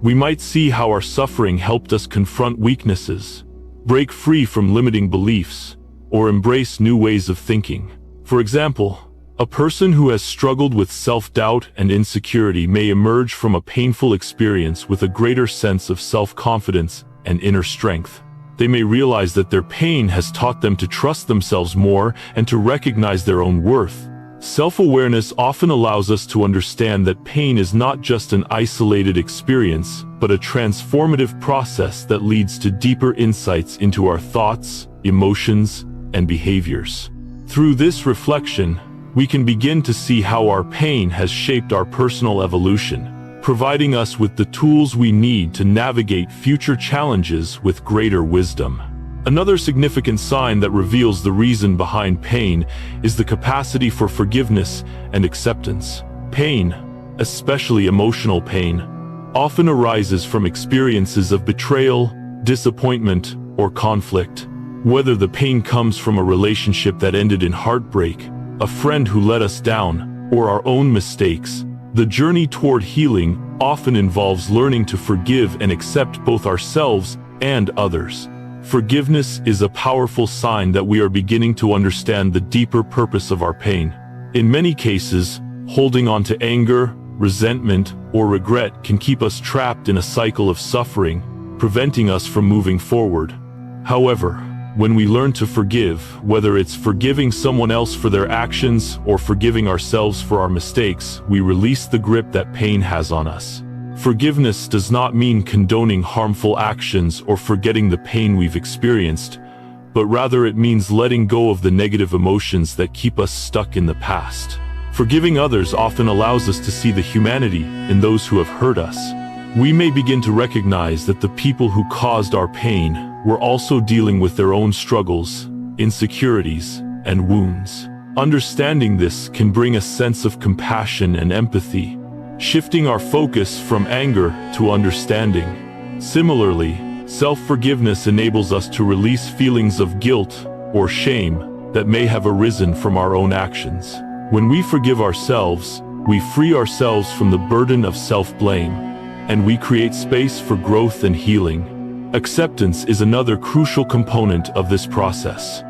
Speaker 1: We might see how our suffering helped us confront weaknesses, break free from limiting beliefs, or embrace new ways of thinking. For example, A person who has struggled with self-doubt and insecurity may emerge from a painful experience with a greater sense of self-confidence and inner strength. They may realize that their pain has taught them to trust themselves more and to recognize their own worth. Self-awareness often allows us to understand that pain is not just an isolated experience, but a transformative process that leads to deeper insights into our thoughts, emotions, and behaviors. Through this reflection, we can begin to see how our pain has shaped our personal evolution, providing us with the tools we need to navigate future challenges with greater wisdom. Another significant sign that reveals the reason behind pain is the capacity for forgiveness and acceptance. Pain, especially emotional pain, often arises from experiences of betrayal, disappointment, or conflict. Whether the pain comes from a relationship that ended in heartbreak, a friend who let us down, or our own mistakes, the journey toward healing often involves learning to forgive and accept both ourselves and others. Forgiveness is a powerful sign that we are beginning to understand the deeper purpose of our pain. In many cases, holding on to anger, resentment, or regret can keep us trapped in a cycle of suffering, preventing us from moving forward. However, when we learn to forgive, whether it's forgiving someone else for their actions or forgiving ourselves for our mistakes, we release the grip that pain has on us. Forgiveness does not mean condoning harmful actions or forgetting the pain we've experienced, but rather it means letting go of the negative emotions that keep us stuck in the past. Forgiving others often allows us to see the humanity in those who have hurt us. We may begin to recognize that the people who caused our pain were also dealing with their own struggles, insecurities, and wounds. Understanding this can bring a sense of compassion and empathy, shifting our focus from anger to understanding. Similarly, self-forgiveness enables us to release feelings of guilt or shame that may have arisen from our own actions. When we forgive ourselves, we free ourselves from the burden of self-blame, and we create space for growth and healing. Acceptance is another crucial component of this process.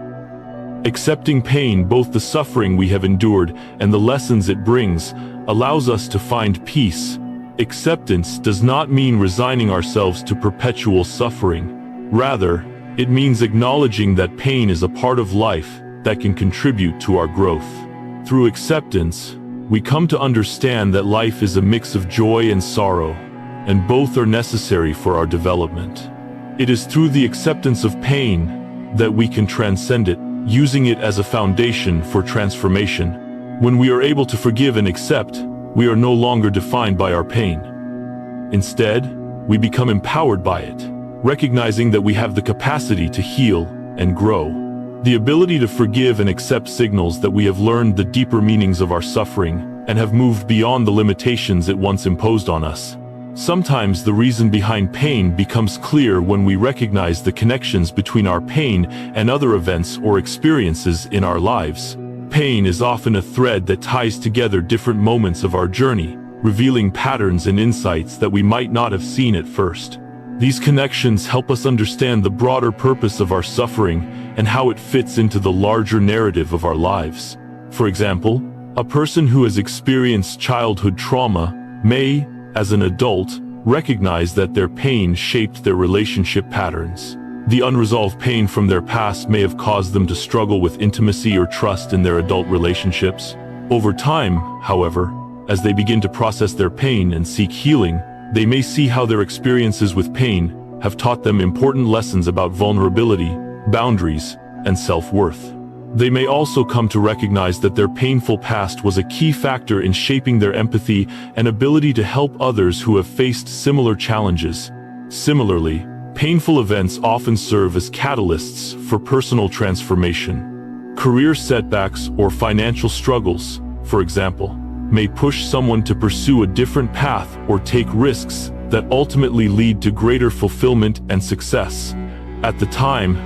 Speaker 1: Accepting pain, both the suffering we have endured and the lessons it brings, allows us to find peace. Acceptance does not mean resigning ourselves to perpetual suffering. Rather, it means acknowledging that pain is a part of life that can contribute to our growth. Through acceptance, we come to understand that life is a mix of joy and sorrow, and both are necessary for our development. It is through the acceptance of pain that we can transcend it, using it as a foundation for transformation. When we are able to forgive and accept, we are no longer defined by our pain. Instead, we become empowered by it, recognizing that we have the capacity to heal and grow. The ability to forgive and accept signals that we have learned the deeper meanings of our suffering and have moved beyond the limitations it once imposed on us. Sometimes the reason behind pain becomes clear when we recognize the connections between our pain and other events or experiences in our lives. Pain is often a thread that ties together different moments of our journey, revealing patterns and insights that we might not have seen at first. These connections help us understand the broader purpose of our suffering and how it fits into the larger narrative of our lives. For example, a person who has experienced childhood trauma may, as an adult, recognize that their pain shaped their relationship patterns. The unresolved pain from their past may have caused them to struggle with intimacy or trust in their adult relationships. Over time, however, as they begin to process their pain and seek healing, they may see how their experiences with pain have taught them important lessons about vulnerability, boundaries, and self-worth. They may also come to recognize that their painful past was a key factor in shaping their empathy and ability to help others who have faced similar challenges. Similarly, painful events often serve as catalysts for personal transformation. Career setbacks or financial struggles, for example, may push someone to pursue a different path or take risks that ultimately lead to greater fulfillment and success. At the time,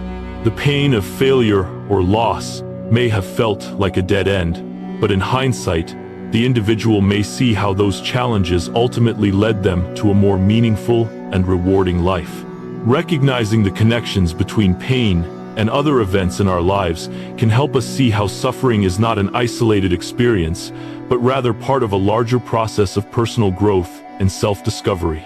Speaker 1: the pain of failure or loss may have felt like a dead end, but in hindsight, the individual may see how those challenges ultimately led them to a more meaningful and rewarding life. Recognizing the connections between pain and other events in our lives can help us see how suffering is not an isolated experience, but rather part of a larger process of personal growth and self-discovery.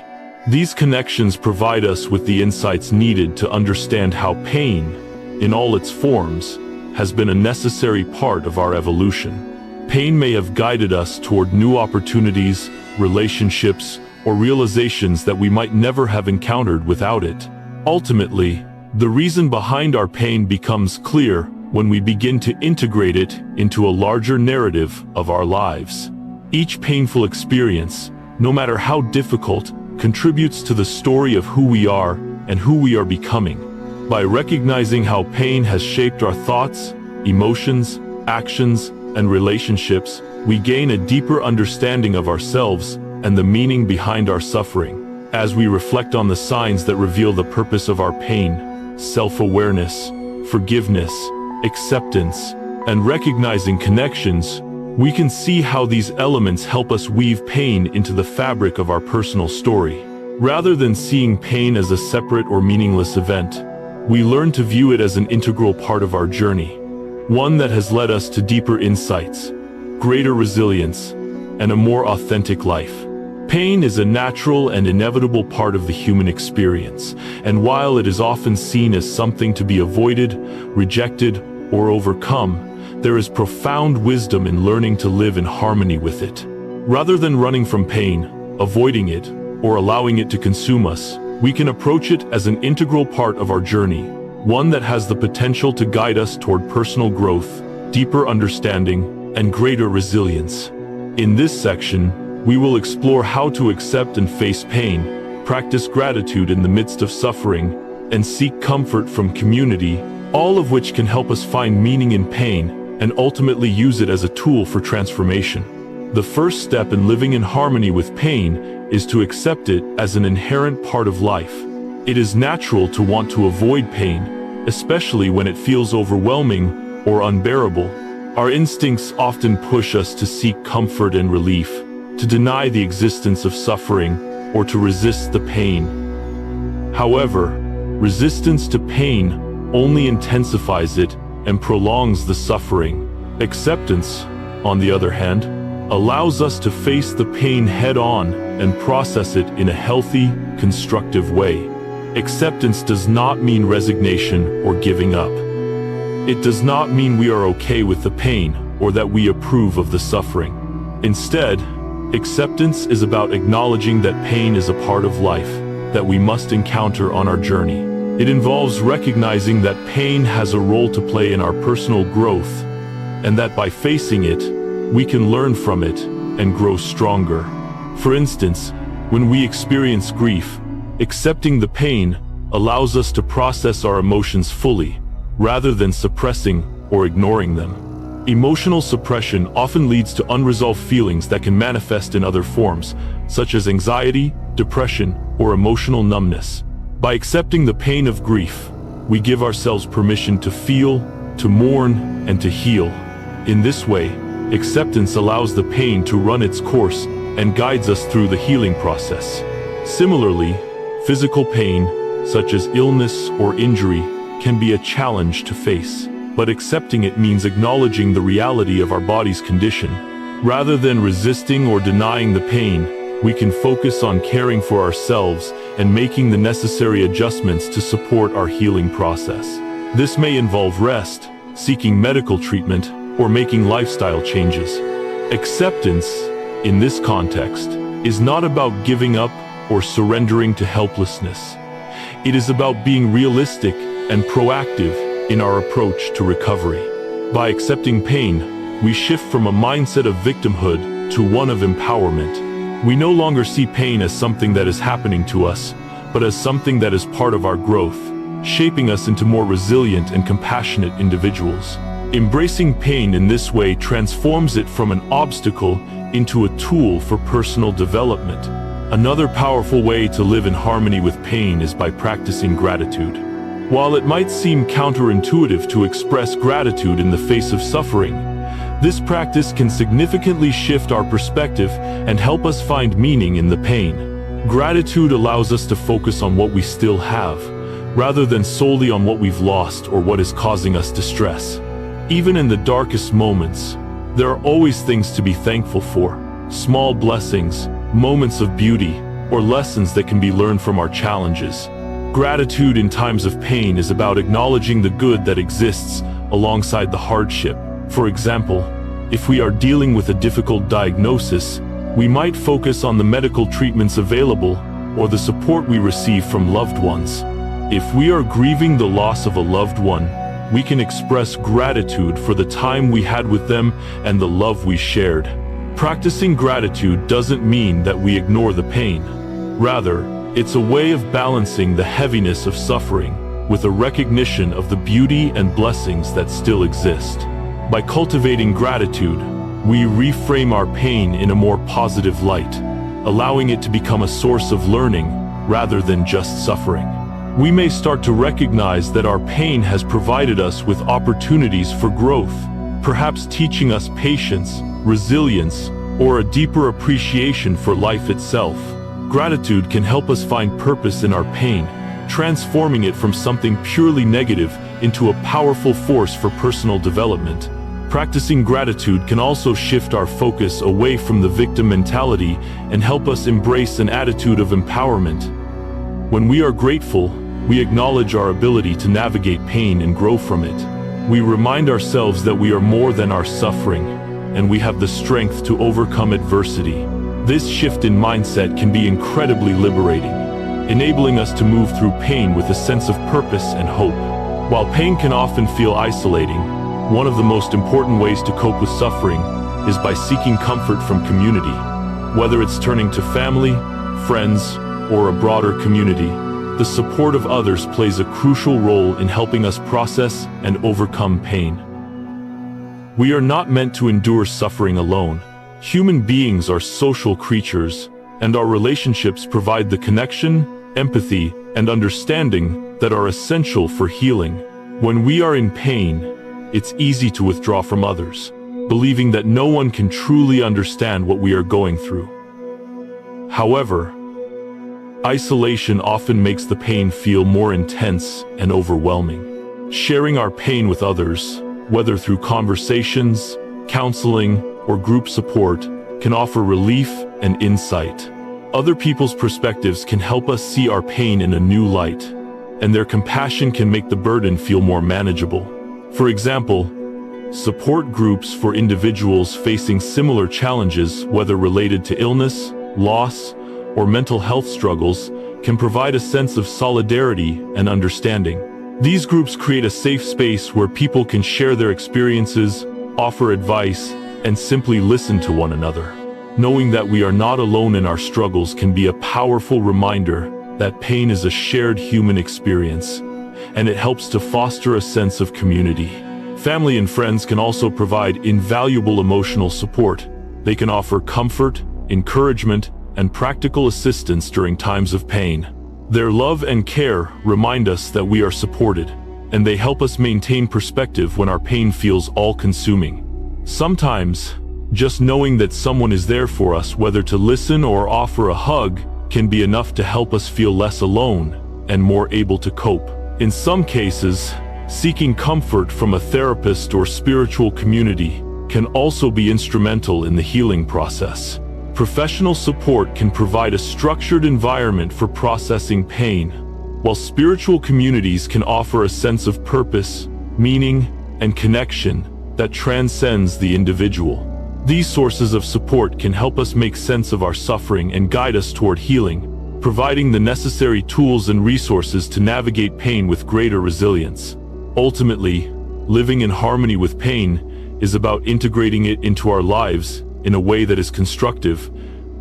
Speaker 1: These connections provide us with the insights needed to understand how pain, in all its forms, has been a necessary part of our evolution. Pain may have guided us toward new opportunities, relationships, or realizations that we might never have encountered without it. Ultimately, the reason behind our pain becomes clear when we begin to integrate it into a larger narrative of our lives. Each painful experience, no matter how difficult, contributes to the story of who we are and who we are becoming. By recognizing how pain has shaped our thoughts, emotions, actions, and relationships, we gain a deeper understanding of ourselves and the meaning behind our suffering. As we reflect on the signs that reveal the purpose of our pain, self-awareness, forgiveness, acceptance, and recognizing connections, we can see how these elements help us weave pain into the fabric of our personal story. Rather than seeing pain as a separate or meaningless event, we learn to view it as an integral part of our journey, one that has led us to deeper insights, greater resilience, and a more authentic life. Pain is a natural and inevitable part of the human experience, and while it is often seen as something to be avoided, rejected, or overcome, there is profound wisdom in learning to live in harmony with it. Rather than running from pain, avoiding it, or allowing it to consume us, we can approach it as an integral part of our journey, one that has the potential to guide us toward personal growth, deeper understanding, and greater resilience. In this section, we will explore how to accept and face pain, practice gratitude in the midst of suffering, and seek comfort from community, all of which can help us find meaning in pain and ultimately use it as a tool for transformation. The first step in living in harmony with pain is to accept it as an inherent part of life. It is natural to want to avoid pain, especially when it feels overwhelming or unbearable. Our instincts often push us to seek comfort and relief, to deny the existence of suffering, or to resist the pain. However, resistance to pain only intensifies it and prolongs the suffering. Acceptance, on the other hand, allows us to face the pain head-on and process it in a healthy, constructive way. Acceptance does not mean resignation or giving up. It does not mean we are okay with the pain or that we approve of the suffering. Instead, acceptance is about acknowledging that pain is a part of life that we must encounter on our journey. It involves recognizing that pain has a role to play in our personal growth, and that by facing it, we can learn from it and grow stronger. For instance, when we experience grief, accepting the pain allows us to process our emotions fully, rather than suppressing or ignoring them. Emotional suppression often leads to unresolved feelings that can manifest in other forms, such as anxiety, depression, or emotional numbness. By accepting the pain of grief, we give ourselves permission to feel, to mourn, and to heal. In this way, acceptance allows the pain to run its course and guides us through the healing process. Similarly, physical pain, such as illness or injury, can be a challenge to face. But accepting it means acknowledging the reality of our body's condition. Rather than resisting or denying the pain, we can focus on caring for ourselves and making the necessary adjustments to support our healing process. This may involve rest, seeking medical treatment, or making lifestyle changes. Acceptance, in this context, is not about giving up or surrendering to helplessness. It is about being realistic and proactive in our approach to recovery. By accepting pain, we shift from a mindset of victimhood to one of empowerment. We no longer see pain as something that is happening to us, but as something that is part of our growth, shaping us into more resilient and compassionate individuals. Embracing pain in this way transforms it from an obstacle into a tool for personal development. Another powerful way to live in harmony with pain is by practicing gratitude. While it might seem counterintuitive to express gratitude in the face of suffering, this practice can significantly shift our perspective and help us find meaning in the pain. Gratitude allows us to focus on what we still have, rather than solely on what we've lost or what is causing us distress. Even in the darkest moments, there are always things to be thankful for, small blessings, moments of beauty, or lessons that can be learned from our challenges. Gratitude in times of pain is about acknowledging the good that exists alongside the hardship. For example, if we are dealing with a difficult diagnosis, we might focus on the medical treatments available or the support we receive from loved ones. If we are grieving the loss of a loved one, we can express gratitude for the time we had with them and the love we shared. Practicing gratitude doesn't mean that we ignore the pain. Rather, it's a way of balancing the heaviness of suffering with a recognition of the beauty and blessings that still exist. By cultivating gratitude, we reframe our pain in a more positive light, allowing it to become a source of learning rather than just suffering. We may start to recognize that our pain has provided us with opportunities for growth, perhaps teaching us patience, resilience, or a deeper appreciation for life itself. Gratitude can help us find purpose in our pain, transforming it from something purely negative into a powerful force for personal development. Practicing gratitude can also shift our focus away from the victim mentality and help us embrace an attitude of empowerment. When we are grateful, we acknowledge our ability to navigate pain and grow from it. We remind ourselves that we are more than our suffering, and we have the strength to overcome adversity. This shift in mindset can be incredibly liberating, enabling us to move through pain with a sense of purpose and hope. While pain can often feel isolating, one of the most important ways to cope with suffering is by seeking comfort from community. Whether it's turning to family, friends, or a broader community, the support of others plays a crucial role in helping us process and overcome pain. We are not meant to endure suffering alone. Human beings are social creatures, and our relationships provide the connection, empathy, and understanding that are essential for healing. When we are in pain, it's easy to withdraw from others, believing that no one can truly understand what we are going through. However, isolation often makes the pain feel more intense and overwhelming. Sharing our pain with others, whether through conversations, counseling, or group support, can offer relief and insight. Other people's perspectives can help us see our pain in a new light, and their compassion can make the burden feel more manageable. For example, support groups for individuals facing similar challenges, whether related to illness, loss, or mental health struggles, can provide a sense of solidarity and understanding. These groups create a safe space where people can share their experiences, offer advice, and simply listen to one another. Knowing that we are not alone in our struggles can be a powerful reminder that pain is a shared human experience, and it helps to foster a sense of community. Family and friends can also provide invaluable emotional support. They can offer comfort, encouragement, and practical assistance during times of pain. Their love and care remind us that we are supported, and they help us maintain perspective when our pain feels all-consuming. Sometimes, just knowing that someone is there for us, whether to listen or offer a hug, can be enough to help us feel less alone and more able to cope. In some cases, seeking comfort from a therapist or spiritual community can also be instrumental in the healing process. Professional support can provide a structured environment for processing pain, while spiritual communities can offer a sense of purpose, meaning, and connection that transcends the individual. These sources of support can help us make sense of our suffering and guide us toward healing, providing the necessary tools and resources to navigate pain with greater resilience. Ultimately, living in harmony with pain is about integrating it into our lives in a way that is constructive,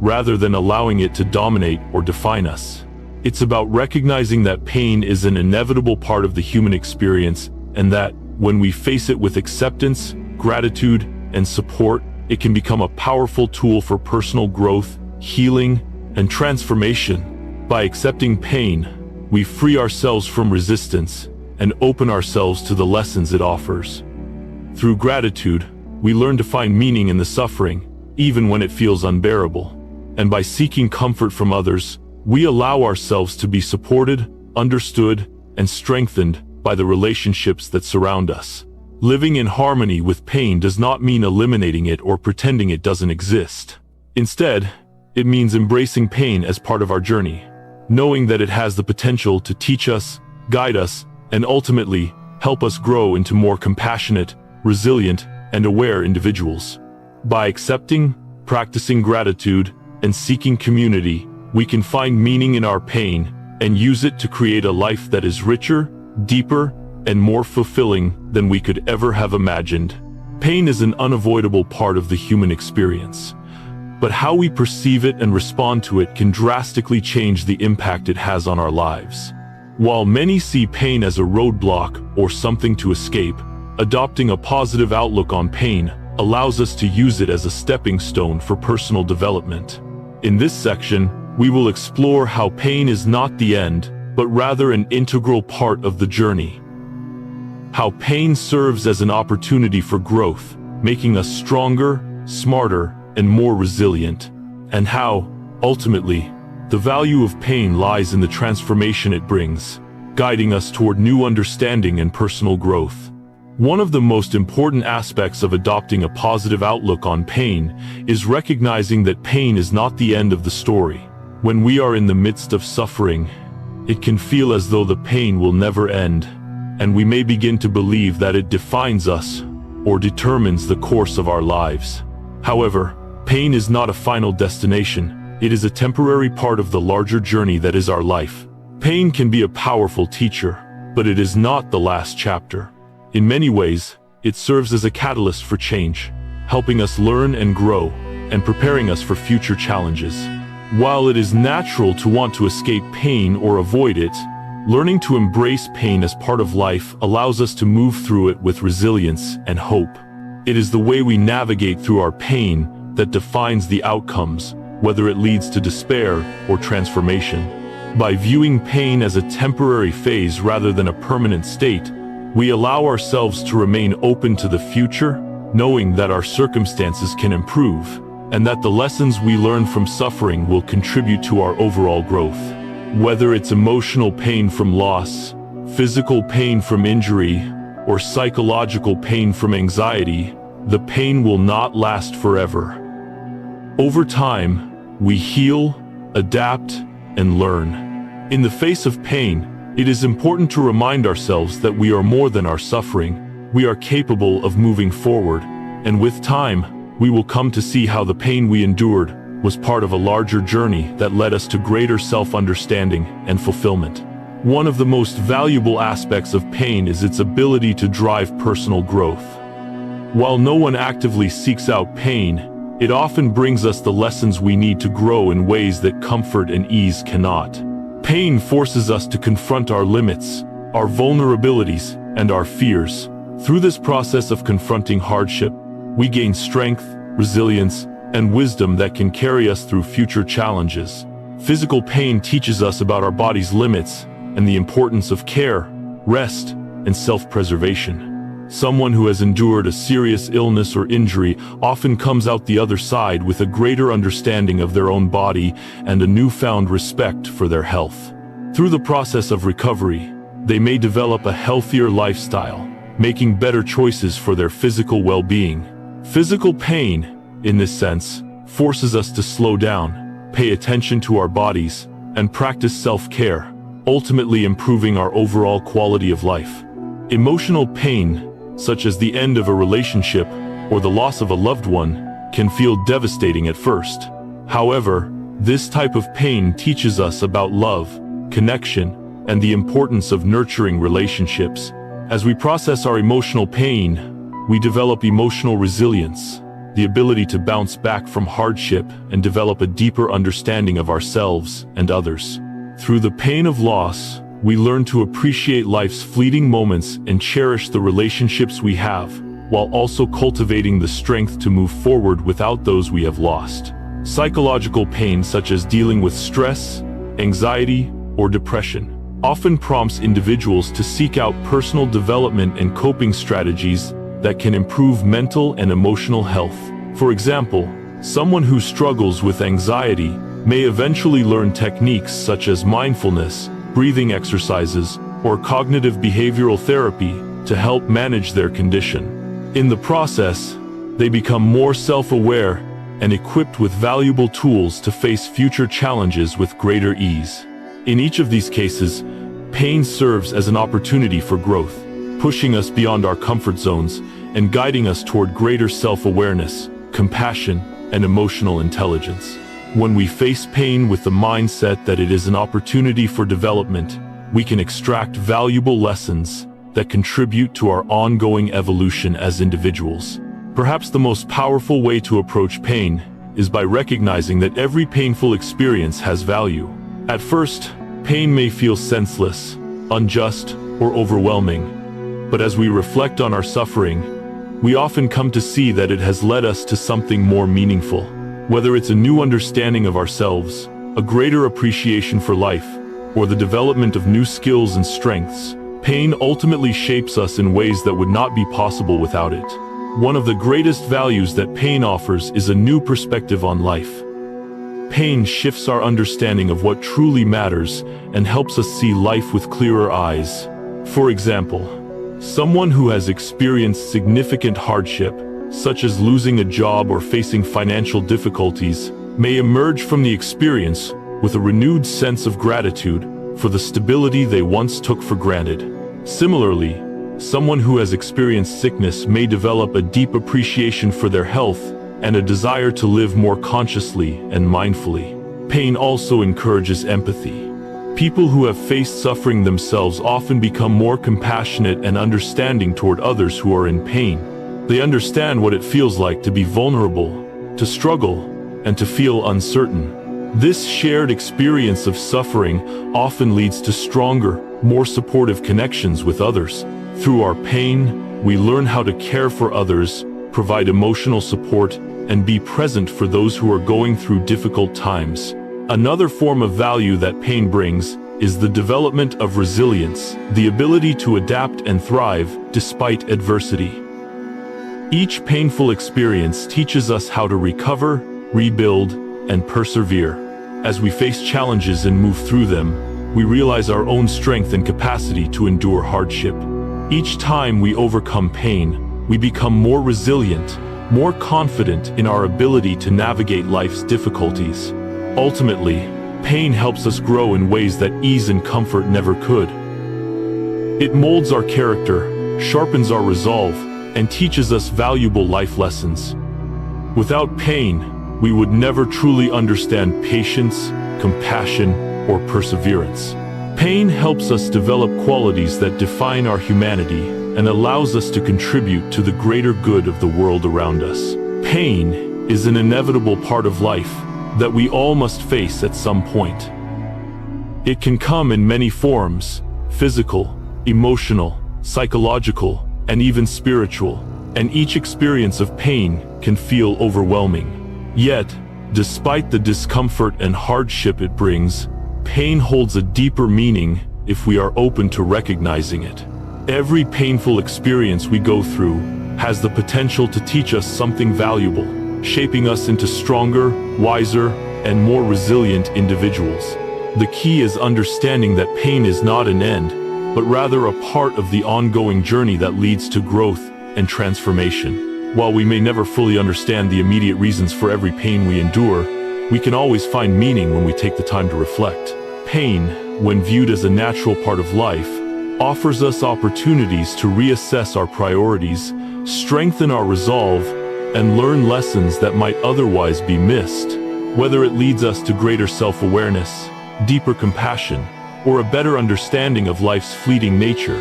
Speaker 1: rather than allowing it to dominate or define us. It's about recognizing that pain is an inevitable part of the human experience, and that, when we face it with acceptance, gratitude, and support, it can become a powerful tool for personal growth, healing, and transformation. By accepting pain, we free ourselves from resistance and open ourselves to the lessons it offers. Through gratitude, we learn to find meaning in the suffering, even when it feels unbearable. And by seeking comfort from others, we allow ourselves to be supported, understood, and strengthened by the relationships that surround us. Living in harmony with pain does not mean eliminating it or pretending it doesn't exist. Instead, it means embracing pain as part of our journey, knowing that it has the potential to teach us, guide us, and ultimately help us grow into more compassionate, resilient, and aware individuals. By accepting, practicing gratitude, and seeking community, we can find meaning in our pain and use it to create a life that is richer, deeper, and more fulfilling than we could ever have imagined. Pain is an unavoidable part of the human experience, but how we perceive it and respond to it can drastically change the impact it has on our lives. While many see pain as a roadblock or something to escape, adopting a positive outlook on pain allows us to use it as a stepping stone for personal development. In this section, we will explore how pain is not the end, but rather an integral part of the journey. How pain serves as an opportunity for growth, making us stronger, smarter, and more resilient. And how, ultimately, the value of pain lies in the transformation it brings, guiding us toward new understanding and personal growth. One of the most important aspects of adopting a positive outlook on pain is recognizing that pain is not the end of the story. When we are in the midst of suffering, it can feel as though the pain will never end, and we may begin to believe that it defines us or determines the course of our lives. However, pain is not a final destination. It is a temporary part of the larger journey that is our life. Pain can be a powerful teacher, but it is not the last chapter. In many ways, it serves as a catalyst for change, helping us learn and grow, and preparing us for future challenges. While it is natural to want to escape pain or avoid it, learning to embrace pain as part of life allows us to move through it with resilience and hope. It is the way we navigate through our pain that defines the outcomes, whether it leads to despair or transformation. By viewing pain as a temporary phase rather than a permanent state, we allow ourselves to remain open to the future, knowing that our circumstances can improve, and that the lessons we learn from suffering will contribute to our overall growth. Whether it's emotional pain from loss, physical pain from injury, or psychological pain from anxiety, the pain will not last forever. Over time, we heal, adapt, and learn. In the face of pain, it is important to remind ourselves that we are more than our suffering. We are capable of moving forward, and with time, we will come to see how the pain we endured was part of a larger journey that led us to greater self-understanding and fulfillment. One of the most valuable aspects of pain is its ability to drive personal growth. While no one actively seeks out pain, it often brings us the lessons we need to grow in ways that comfort and ease cannot. Pain forces us to confront our limits, our vulnerabilities, and our fears. Through this process of confronting hardship, we gain strength, resilience, and wisdom that can carry us through future challenges. Physical pain teaches us about our body's limits and the importance of care, rest, and self-preservation. Someone who has endured a serious illness or injury often comes out the other side with a greater understanding of their own body and a newfound respect for their health. Through the process of recovery, they may develop a healthier lifestyle, making better choices for their physical well-being. Physical pain, in this sense, forces us to slow down, pay attention to our bodies, and practice self-care, ultimately improving our overall quality of life. Emotional pain, such as the end of a relationship or the loss of a loved one, can feel devastating at first. However, this type of pain teaches us about love, connection, and the importance of nurturing relationships. As we process our emotional pain, we develop emotional resilience, the ability to bounce back from hardship and develop a deeper understanding of ourselves and others. Through the pain of loss, we learn to appreciate life's fleeting moments and cherish the relationships we have, while also cultivating the strength to move forward without those we have lost. Psychological pain, such as dealing with stress, anxiety, or depression, often prompts individuals to seek out personal development and coping strategies that can improve mental and emotional health. For example, someone who struggles with anxiety may eventually learn techniques such as mindfulness, breathing exercises, or cognitive behavioral therapy to help manage their condition. In the process, they become more self-aware and equipped with valuable tools to face future challenges with greater ease. In each of these cases, pain serves as an opportunity for growth, pushing us beyond our comfort zones and guiding us toward greater self-awareness, compassion, and emotional intelligence. When we face pain with the mindset that it is an opportunity for development, we can extract valuable lessons that contribute to our ongoing evolution as individuals. Perhaps the most powerful way to approach pain is by recognizing that every painful experience has value. At first, pain may feel senseless, unjust, or overwhelming. But as we reflect on our suffering, we often come to see that it has led us to something more meaningful. Whether it's a new understanding of ourselves, a greater appreciation for life, or the development of new skills and strengths, pain ultimately shapes us in ways that would not be possible without it. One of the greatest values that pain offers is a new perspective on life. Pain shifts our understanding of what truly matters and helps us see life with clearer eyes. For example, someone who has experienced significant hardship, such as losing a job or facing financial difficulties, may emerge from the experience with a renewed sense of gratitude for the stability they once took for granted. Similarly, someone who has experienced sickness may develop a deep appreciation for their health and a desire to live more consciously and mindfully. Pain also encourages empathy. People who have faced suffering themselves often become more compassionate and understanding toward others who are in pain. They understand what it feels like to be vulnerable, to struggle, and to feel uncertain. This shared experience of suffering often leads to stronger, more supportive connections with others. Through our pain, we learn how to care for others, provide emotional support, and be present for those who are going through difficult times. Another form of value that pain brings is the development of resilience, the ability to adapt and thrive despite adversity. Each painful experience teaches us how to recover, rebuild, and persevere. As we face challenges and move through them, we realize our own strength and capacity to endure hardship. Each time we overcome pain, we become more resilient, more confident in our ability to navigate life's difficulties. Ultimately, pain helps us grow in ways that ease and comfort never could. It molds our character, sharpens our resolve, and teaches us valuable life lessons. Without pain, we would never truly understand patience, compassion, or perseverance. Pain helps us develop qualities that define our humanity and allows us to contribute to the greater good of the world around us. Pain is an inevitable part of life that we all must face at some point. It can come in many forms: physical, emotional, psychological, and even spiritual, and each experience of pain can feel overwhelming. Yet, despite the discomfort and hardship it brings, pain holds a deeper meaning if we are open to recognizing it. Every painful experience we go through has the potential to teach us something valuable, shaping us into stronger, wiser, and more resilient individuals. The key is understanding that pain is not an end, but rather a part of the ongoing journey that leads to growth and transformation. While we may never fully understand the immediate reasons for every pain we endure, we can always find meaning when we take the time to reflect. Pain, when viewed as a natural part of life, offers us opportunities to reassess our priorities, strengthen our resolve, and learn lessons that might otherwise be missed. Whether it leads us to greater self-awareness, deeper compassion, or a better understanding of life's fleeting nature,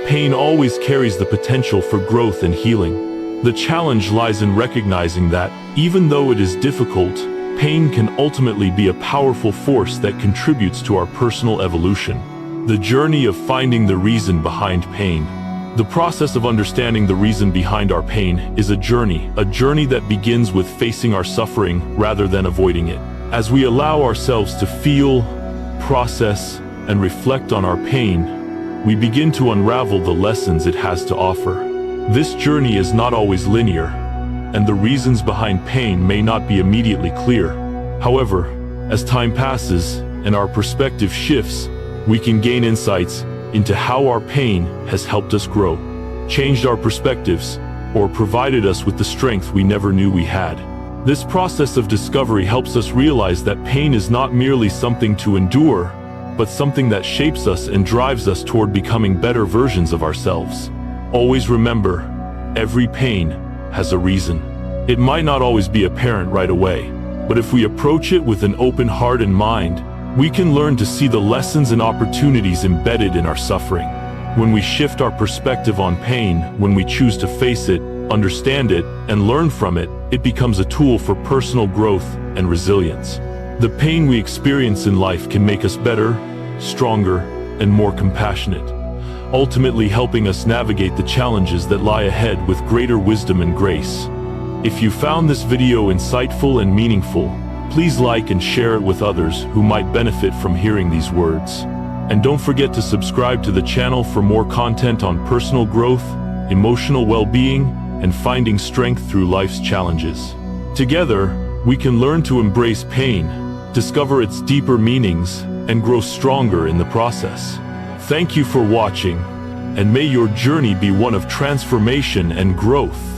Speaker 1: pain always carries the potential for growth and healing. The challenge lies in recognizing that, even though it is difficult, pain can ultimately be a powerful force that contributes to our personal evolution. The journey of finding the reason behind pain. The process of understanding the reason behind our pain is a journey that begins with facing our suffering rather than avoiding it. As we allow ourselves to feel, process, and reflect on our pain, we begin to unravel the lessons it has to offer. This journey is not always linear, and the reasons behind pain may not be immediately clear. However, as time passes and our perspective shifts, we can gain insights into how our pain has helped us grow, changed our perspectives, or provided us with the strength we never knew we had. This process of discovery helps us realize that pain is not merely something to endure, but something that shapes us and drives us toward becoming better versions of ourselves. Always remember, every pain has a reason. It might not always be apparent right away, but if we approach it with an open heart and mind, we can learn to see the lessons and opportunities embedded in our suffering. When we shift our perspective on pain, when we choose to face it, understand it, and learn from it, it becomes a tool for personal growth and resilience. The pain we experience in life can make us better, stronger, and more compassionate, ultimately helping us navigate the challenges that lie ahead with greater wisdom and grace. If you found this video insightful and meaningful, please like and share it with others who might benefit from hearing these words. And don't forget to subscribe to the channel for more content on personal growth, emotional well-being, and finding strength through life's challenges. Together, we can learn to embrace pain, discover its deeper meanings, and grow stronger in the process. Thank you for watching, and may your journey be one of transformation and growth.